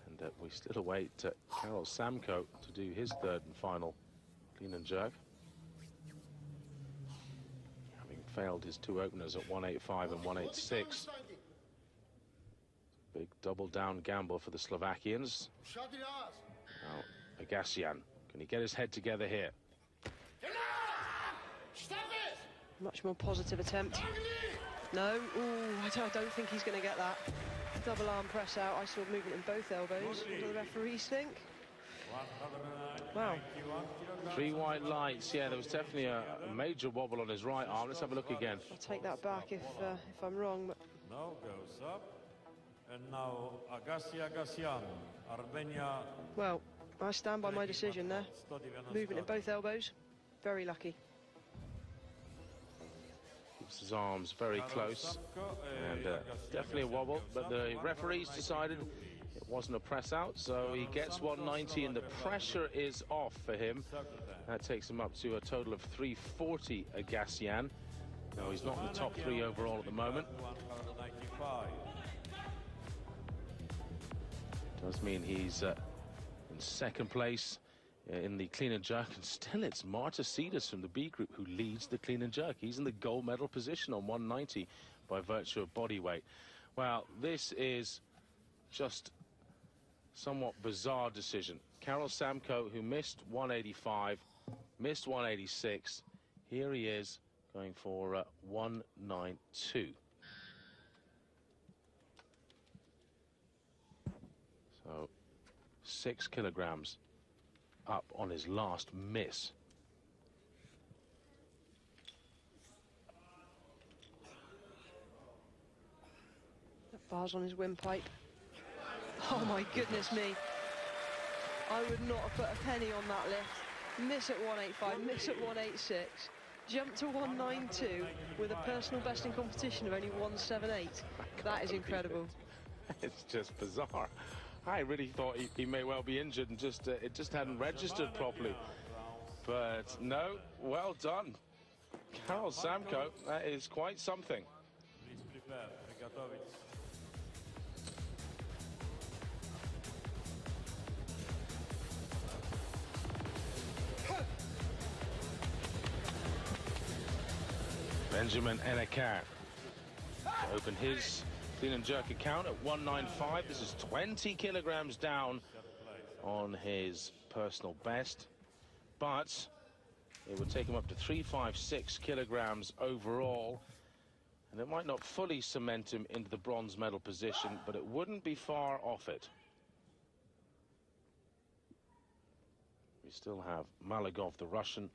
And we still await Karol Samko to do his third and final clean and jerk. Having failed his 2 openers at 185 and 186. Big double down gamble for the Slovakians. Now, Agassian, can he get his head together here? Much more positive attempt. No, ooh, I don't think he's going to get that. Double arm press out. I saw movement in both elbows. What do the referees think? Wow. 3 white lights. Yeah, there was definitely a major wobble on his right arm. Let's have a look again. I'll take that back if I'm wrong. But now goes up. And now Agassi Agassian, Armenia. Well, I stand by my decision there. Movement in both elbows. Very lucky. Keeps his arms very close. And definitely a wobble. But the referees decided it wasn't a press out. So he gets 190 and the pressure is off for him. That takes him up to a total of 340 Agassian. No, he's not in the top 3 overall at the moment. Does mean he's in second place in the clean and jerk, and still it's Martasidas from the B group who leads the clean and jerk. He's in the gold medal position on 190 by virtue of body weight. Well, this is just somewhat bizarre decision. Karol Samko, who missed 185, missed 186. Here he is going for 192. So 6 kilograms up on his last miss. that bar's on his windpipe. Oh my goodness me. I would not have put a penny on that lift. Miss at 185, miss at 186. Jump to 192 with a personal best in competition of only 178. That is incredible. It's just bizarre. I really thought he may well be injured and just it just hadn't registered properly. But no, well done. Karol Samko, that is quite something. Please prepare, приготовить. Benjamin Hennequin to open his clean and jerk account at 195. This is 20 kilograms down on his personal best, but it would take him up to 356 kilograms overall, and it might not fully cement him into the bronze medal position, but it wouldn't be far off it. We still have Maligov, the Russian,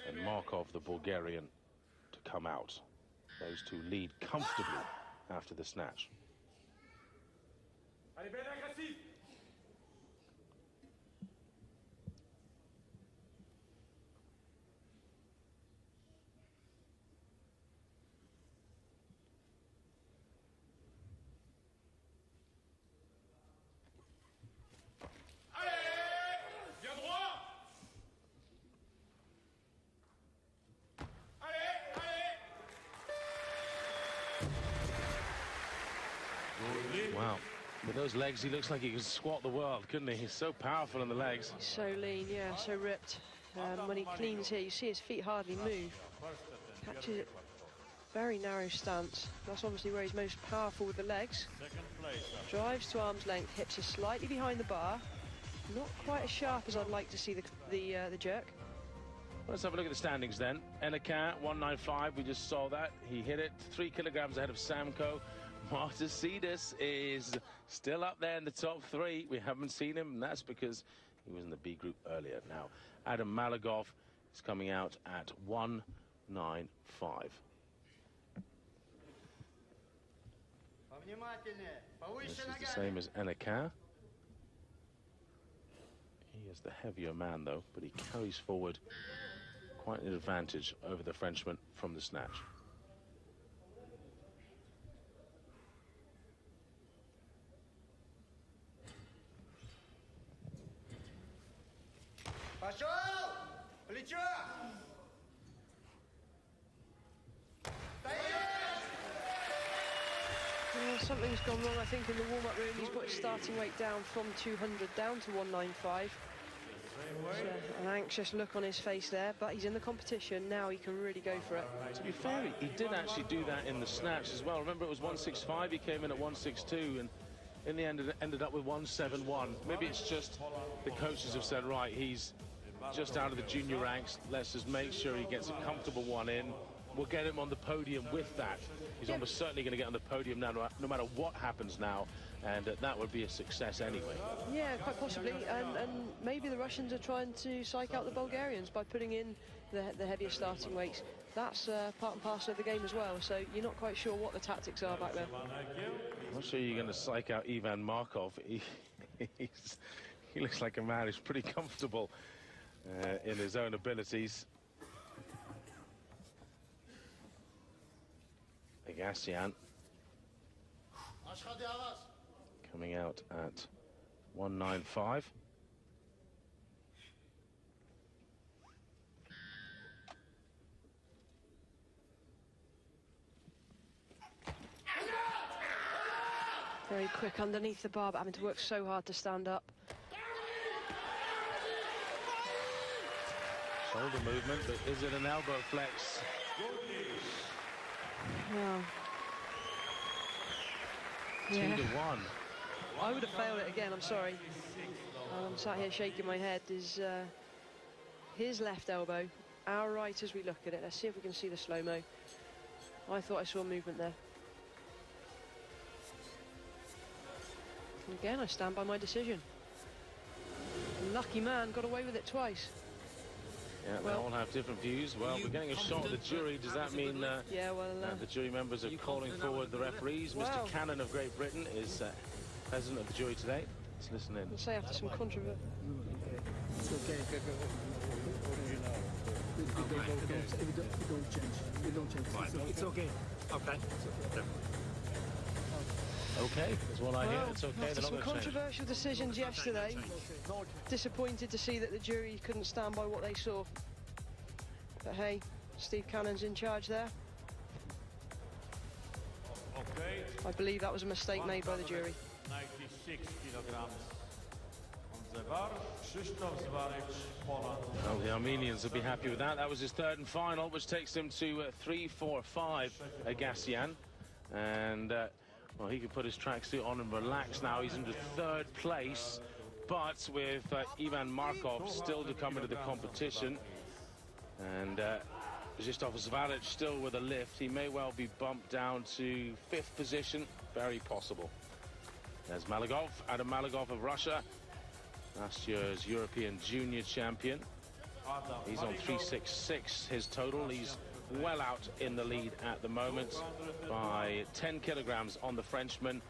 and MARKOV, the Bulgarian, to come out. Those two lead comfortably after the snatch. Wow, with those legs, he looks like he could squat the world, couldn't he? He's so powerful in the legs. He's so lean, yeah, so ripped. When he cleans here, you see his feet hardly move. Catches it, very narrow stance. That's obviously where he's most powerful with the legs. Drives to arm's length, hips are slightly behind the bar. Not quite as sharp as I'd like to see the jerk. Let's have a look at the standings then. Hennequin, 195, we just saw that. He hit it 3 kilograms ahead of Samko. Martasidis is still up there in the top 3. We haven't seen him, and that's because he was in the B group earlier. Now, Adam Maligov is coming out at 195. This is the same as Hennequin. He is the heavier man, though, but he carries forward quite an advantage over the Frenchman from the snatch. Something's gone wrong, I think, in the warm-up room. He's put his starting weight down from 200 down to 195. An anxious look on his face there, but he's in the competition. Now he can really go for it. To be fair, he did actually do that in the snatch as well. Remember, it was 165. He came in at 162, and in the end, it ended up with 171. Maybe it's just the coaches have said, right, he's just out of the junior ranks. Let's just make sure he gets a comfortable one in. We'll get him on the podium with that. He's almost certainly going to get on the podium now, no matter what happens now, and that would be a success anyway. Yeah, quite possibly, and maybe the Russians are trying to psych out the Bulgarians by putting in the heavier starting weights. That's part and parcel of the game as well, so you're not quite sure what the tactics are back there. I'm not sure you're going to psych out Ivan Markov. He looks like a man who's pretty comfortable in his own abilities. Agassian coming out at 195. Very quick underneath the bar, but having to work so hard to stand up. Shoulder movement, but is it an elbow flex? Well, 2-1. I would have failed it again, I'm sorry. I'm sat here shaking my head. Is his left elbow, our right as we look at it. Let's see if we can see the slow-mo. I thought I saw movement there. And again, I stand by my decision. Lucky man, got away with it twice. Yeah, they all have different views. Well, we're getting a shot of the jury. Does that mean the jury members are calling forward the referees? Mr. Cannon of Great Britain is president of the jury today. Let's listen in. Let's say after some controversy. It's okay. We don't change. It's okay. Okay. Okay, that's what I hear. It's okay. After some controversial decisions yesterday, disappointed to see that the jury couldn't stand by what they saw. But hey, Steve Cannon's in charge there. Okay. I believe that was a mistake made by the jury. 96 kilograms on the bar. Krzysztof Zwarycz, Poland. Well, the Armenians will be happy with that. That was his third and final, which takes him to 3-4-5, Agassian. And well, he can put his tracksuit on and relax now. He's into third place, but with Ivan Markov still to come into the competition, and Krzysztof Zwarycz still with a lift, he may well be bumped down to 5th position. Very possible. There's Maligov, Adam Maligov of Russia, last year's European Junior champion. He's on 366, his total. He's well out in the lead at the moment by 10 kilograms on the Frenchman.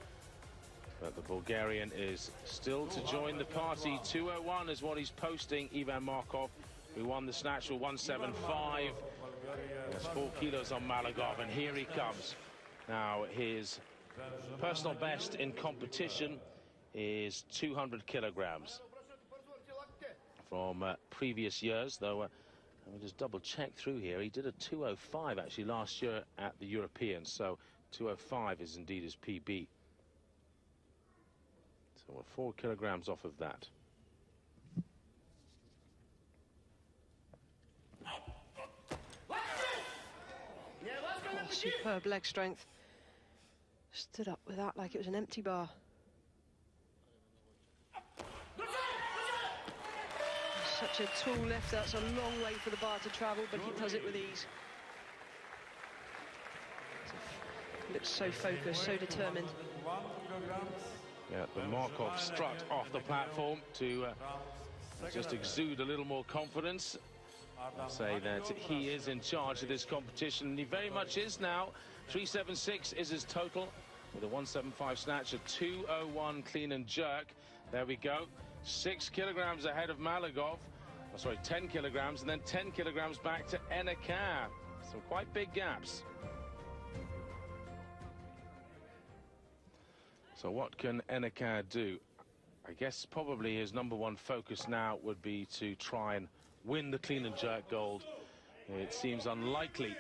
But the Bulgarian is still to join the party. 2:01 is what he's posting, Ivan Markov, who won the snatch with 175. There's 4 kilos on Maligov, and here he comes. Now, his personal best in competition is 200 kilograms from previous years, though. Let me just double check through here. He did a 2:05 actually last year at the Europeans, so 2:05 is indeed his PB. So we're 4 kilograms off of that. Oh, superb leg strength. Stood up with that like it was an empty bar. Such a tall lift, that's a long way for the bar to travel, but he does it with ease. Looks so focused, so determined. Yeah, the Markov strut off the platform to just exude a little more confidence. I'll say that he is in charge of this competition, and he very much is now. 376 is his total, with a 175 snatch, a 2:01 clean and jerk. There we go. 6 kilograms ahead of Maligov. Oh, sorry, 10 kilograms, and then 10 kilograms back to Hennequin. Some quite big gaps. So what can Hennequin do? I guess probably his #1 focus now would be to try and win the clean and jerk gold. It seems unlikely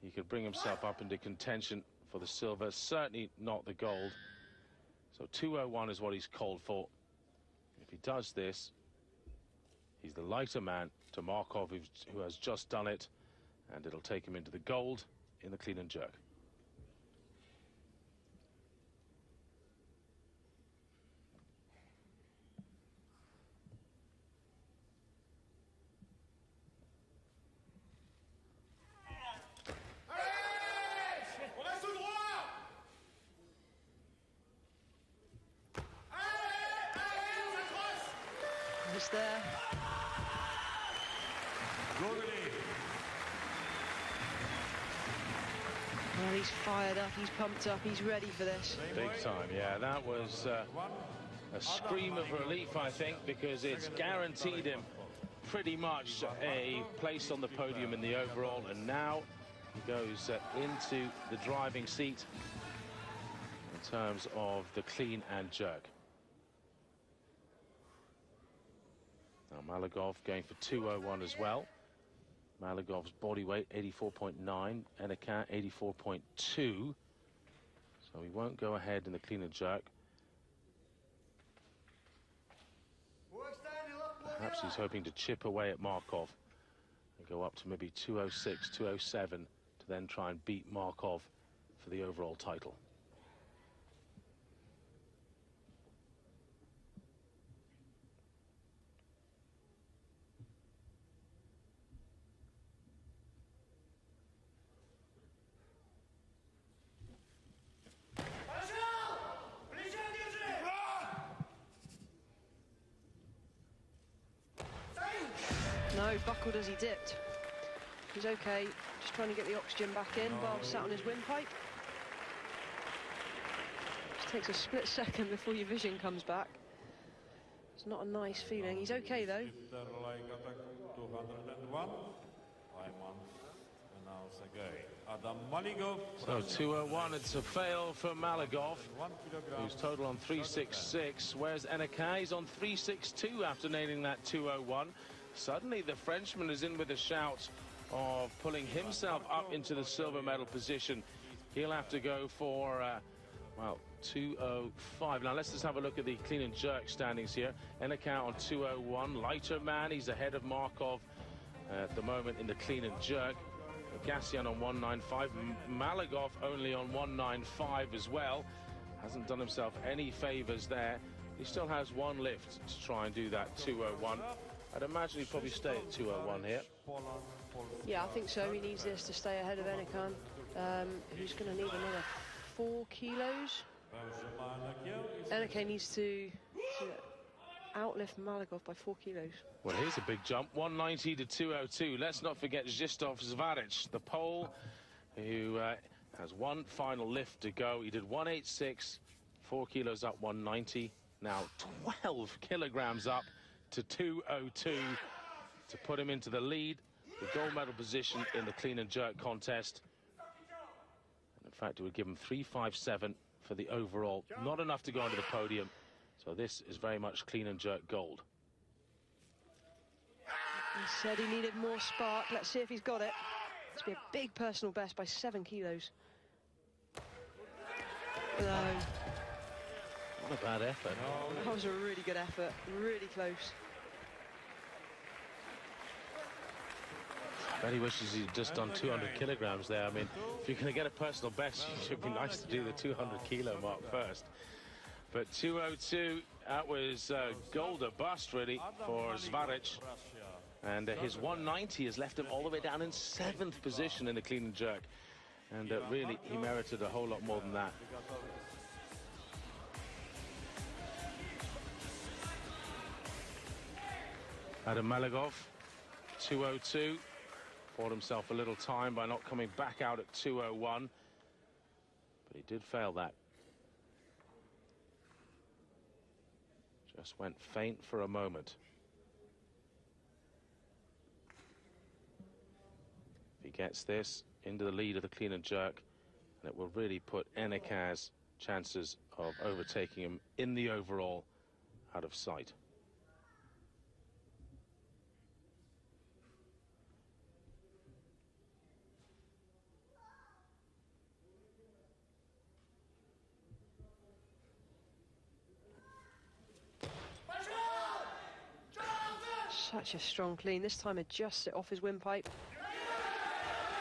he could bring himself up into contention for the silver, certainly not the gold. So 2:01 is what he's called for. If he does this, he's the lighter man to Markov, who has just done it, and it'll take him into the gold in the clean and jerk. He's there. Well, he's fired up, he's pumped up, he's ready for this. Big time, yeah. That was a scream of relief, I think, because it's guaranteed him pretty much a place on the podium in the overall, and now he goes into the driving seat in terms of the clean and jerk. Now Maligov going for 2:01 as well. Maligov's body weight 84.9, Hennequin 84.2. So he won't go ahead in the clean and jerk. Perhaps he's hoping to chip away at Markov and go up to maybe 2:06, 2:07 to then try and beat Markov for the overall title. No, buckled as he dipped. He's okay, just trying to get the oxygen back in. Bob sat on his windpipe. Just takes a split second before your vision comes back. It's not a nice feeling. He's okay though. 201. So 2:01, it's a fail for Maligov, who's total on 366. Whereas Hennequin is on 362 after nailing that 2:01. Suddenly the Frenchman is in with a shout of pulling himself up into the silver medal position. He'll have to go for, well, 2:05. Now let's just have a look at the clean and jerk standings here. Hennequin on 2:01, lighter man. He's ahead of Markov at the moment in the clean and jerk. Gassian on 195, Maligov only on 195 as well. Hasn't done himself any favors there. He still has one lift to try and do that 2:01. I'd imagine he'd probably stay at 2:01 here. Yeah, I think so. He needs this to stay ahead of Hennequin, who's going to need another 4 kilos. Hennequin needs to outlift Maligov by 4 kilos. Well, here's a big jump, 190 to 202. Let's not forget Zistov Zvaric, the Pole, who has one final lift to go. He did 186, 4 kilos up, 190. Now 12 kilograms up to 202 to put him into the lead, the gold medal position in the clean and jerk contest. And in fact, it would give him 357 for the overall. Not enough to go onto the podium. So this is very much clean and jerk gold. He said he needed more spark. Let's see if he's got it. It's be a big personal best by 7 kilos. No. Not a bad effort. That was a really good effort. Really close. I bet he wishes he'd just done 200 kilograms there. I mean, if you're going to get a personal best, it should be nice to do the 200 kilo mark first. But 202, that was gold or bust, really, for Zvaric. And his 190 has left him all the way down in 7th position in the clean and jerk. And really, he merited a whole lot more than that. Adam Maligov, 202. Bought himself a little time by not coming back out at 201. But he did fail that. Just went faint for a moment. If he gets this into the lead of the clean and jerk, and it will really put Hennequin's chances of overtaking him in the overall out of sight. Such a strong clean. This time adjusts it off his windpipe.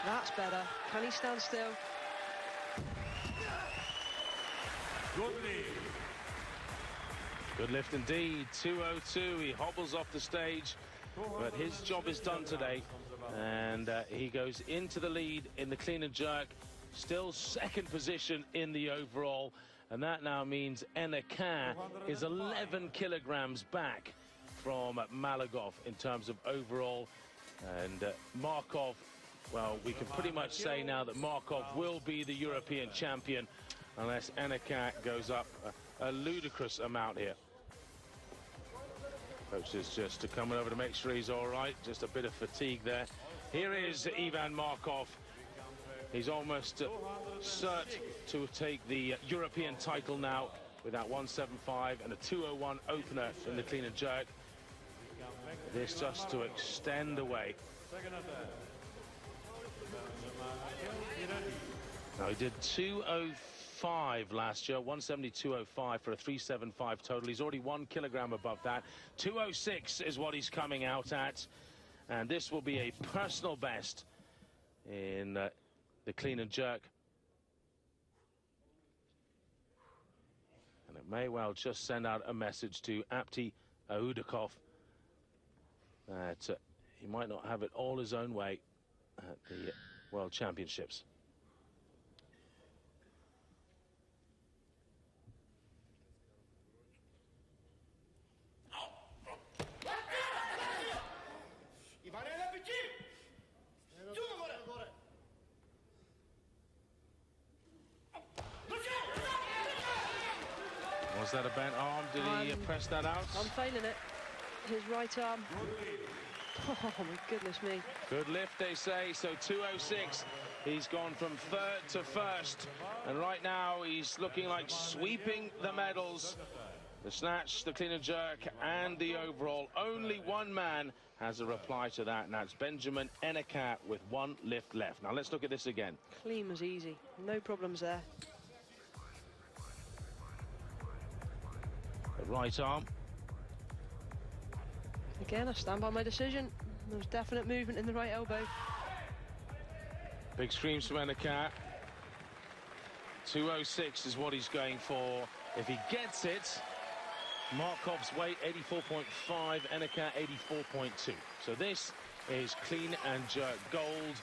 That's better. Can he stand still? Good lift. Good lift indeed. 202. He hobbles off the stage, but his job is done today. And he goes into the lead in the clean and jerk. Still 2nd position in the overall. And that now means Hennequin is 11 kilograms back from Maligov in terms of overall. And Markov, well, we can pretty much say now that Markov will be the European champion unless Hennequin goes up a ludicrous amount here. Coach is just coming over to make sure he's all right. Just a bit of fatigue there. Here is Ivan Markov. He's almost cert to take the European title now with that 175 and a 201 opener in the clean and jerk. This just to extend away. Now he did 205 last year, 170, 205 for a 375 total. He's already 1 kilogram above that. 206 is what he's coming out at. And this will be a personal best in the clean and jerk. And it may well just send out a message to Apti Audakov that he might not have it all his own way at the World Championships. Was that a bent arm? Did he press that out? I'm failing it. His right arm. Oh, my goodness me. Good lift, they say. So 206. He's gone from 3rd to 1st. And right now, he's looking like sweeping the medals. The snatch, the clean and jerk, and the overall. Only one man has a reply to that, and that's Benjamin Hennequin with 1 lift left. Now, let's look at this again. Clean was easy. No problems there. The right arm. Again, I stand by my decision. There was definite movement in the right elbow. Big screams from Hennequin. 206 is what he's going for. If he gets it, Markov's weight 84.5, Hennequin 84.2. So this is clean and jerk gold,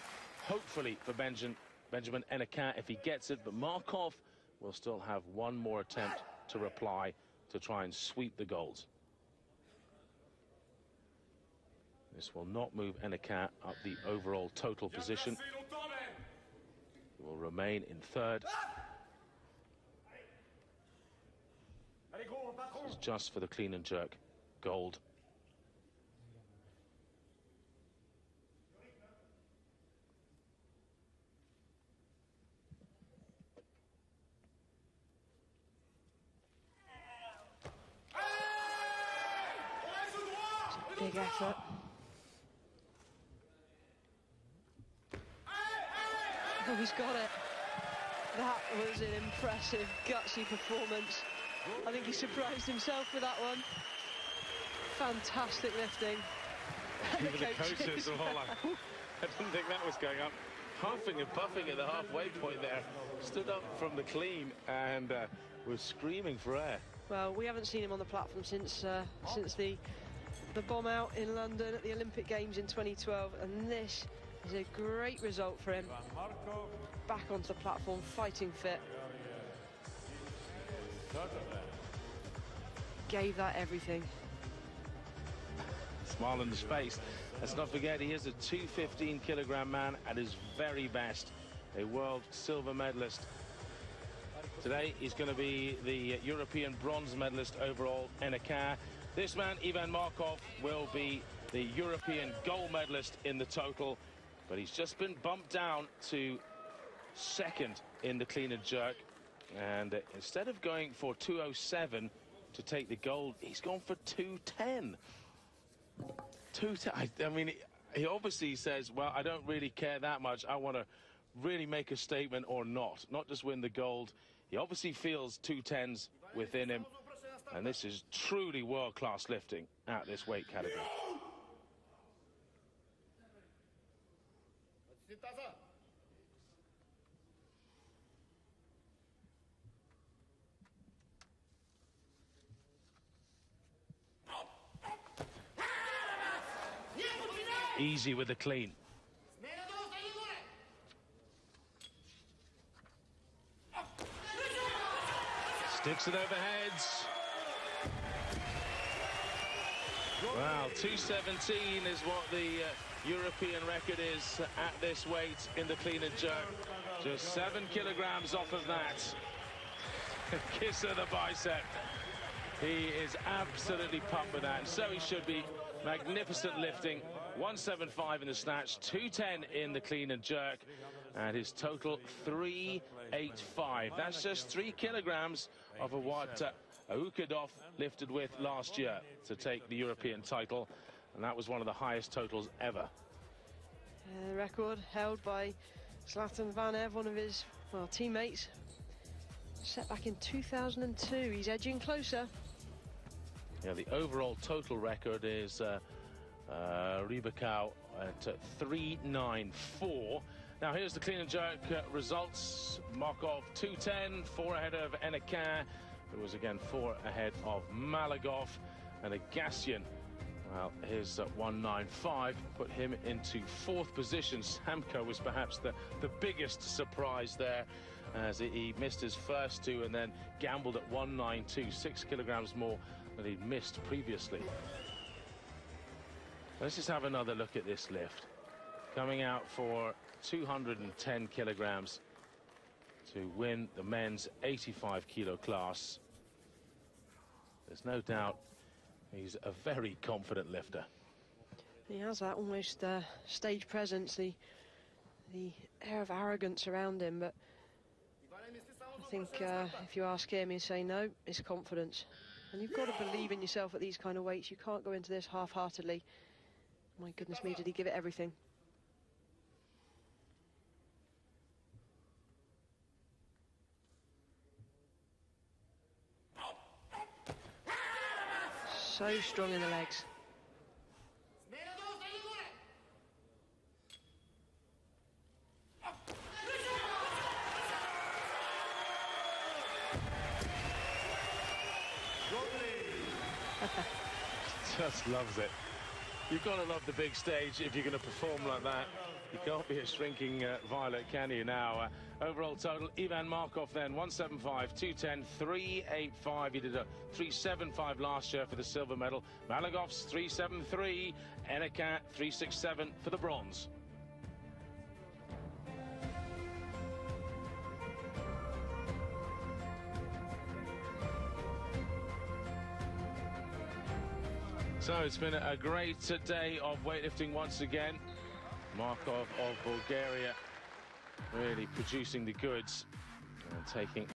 hopefully for Benjamin Hennequin if he gets it, but Markov will still have one more attempt to reply to try and sweep the goals. This will not move Hennequin up the overall total position. He will remain in third. This is just for the clean and jerk gold. Big effort. Oh, he's got it. That was an impressive, gutsy performance. I think he surprised himself with that one. Fantastic lifting. Even the coaches were all like, I didn't think that was going up. Huffing and puffing at the halfway point there. Stood up from the clean and was screaming for air. Well, we haven't seen him on the platform since the bomb out in London at the Olympic Games in 2012, and this is a great result for him. Back onto the platform, fighting fit. Gave that everything. Smile on his face. Let's not forget, he is a 215-kilogram man at his very best. A world silver medalist. Today, he's going to be the European bronze medalist overall, Hennequin. This man, Ivan Markov, will be the European gold medalist in the total, but he's just been bumped down to second in the clean and jerk. And instead of going for 207 to take the gold, he's gone for 210. 210. I mean, he obviously says, well, I don't really care that much. I want to really make a statement or not just win the gold. He obviously feels 210s within him. And this is truly world-class lifting at this weight category. Easy with the clean. Sticks it overheads. Wow, 217 is what the European record is at this weight in the clean and jerk. Just 7 kilograms off of that. Kiss of the bicep. He is absolutely pumped with that, and so he should be. Magnificent lifting. 175 in the snatch, 210 in the clean and jerk, and his total 385. That's just 3 kilograms of what Ukadov lifted with last year to take the European title, and that was one of the highest totals ever. Record held by Zlatan Vanev, one of his teammates, set back in 2002. He's edging closer. Yeah, the overall total record is Rybakov at 394. Now here's the clean and jerk results. Markov 210, 4 ahead of Hennequin, who was again 4 ahead of Maligov, and Agassian, well, his 195 put him into 4th position. Samko was perhaps the biggest surprise there, as he missed his first 2 and then gambled at 192, 6 kilograms more than he'd missed previously. Let's just have another look at this lift. Coming out for 210 kilograms to win the men's 85 kilo class. There's no doubt he's a very confident lifter. He has that almost stage presence, the air of arrogance around him, but I think if you ask him, he'd say no, it's confidence. And you've got to believe in yourself at these kind of weights. You can't go into this half-heartedly. My goodness me, did he give it everything. So strong in the legs. Just loves it. You've got to love the big stage if you're going to perform like that. You can't be a shrinking violet, can you now? Overall total, Ivan Markov then, 175, 210, 385. He did a 375 last year for the silver medal. Maligov's 373, Hennequin 367 for the bronze. So it's been a great day of weightlifting once again. Markov of Bulgaria really producing the goods and taking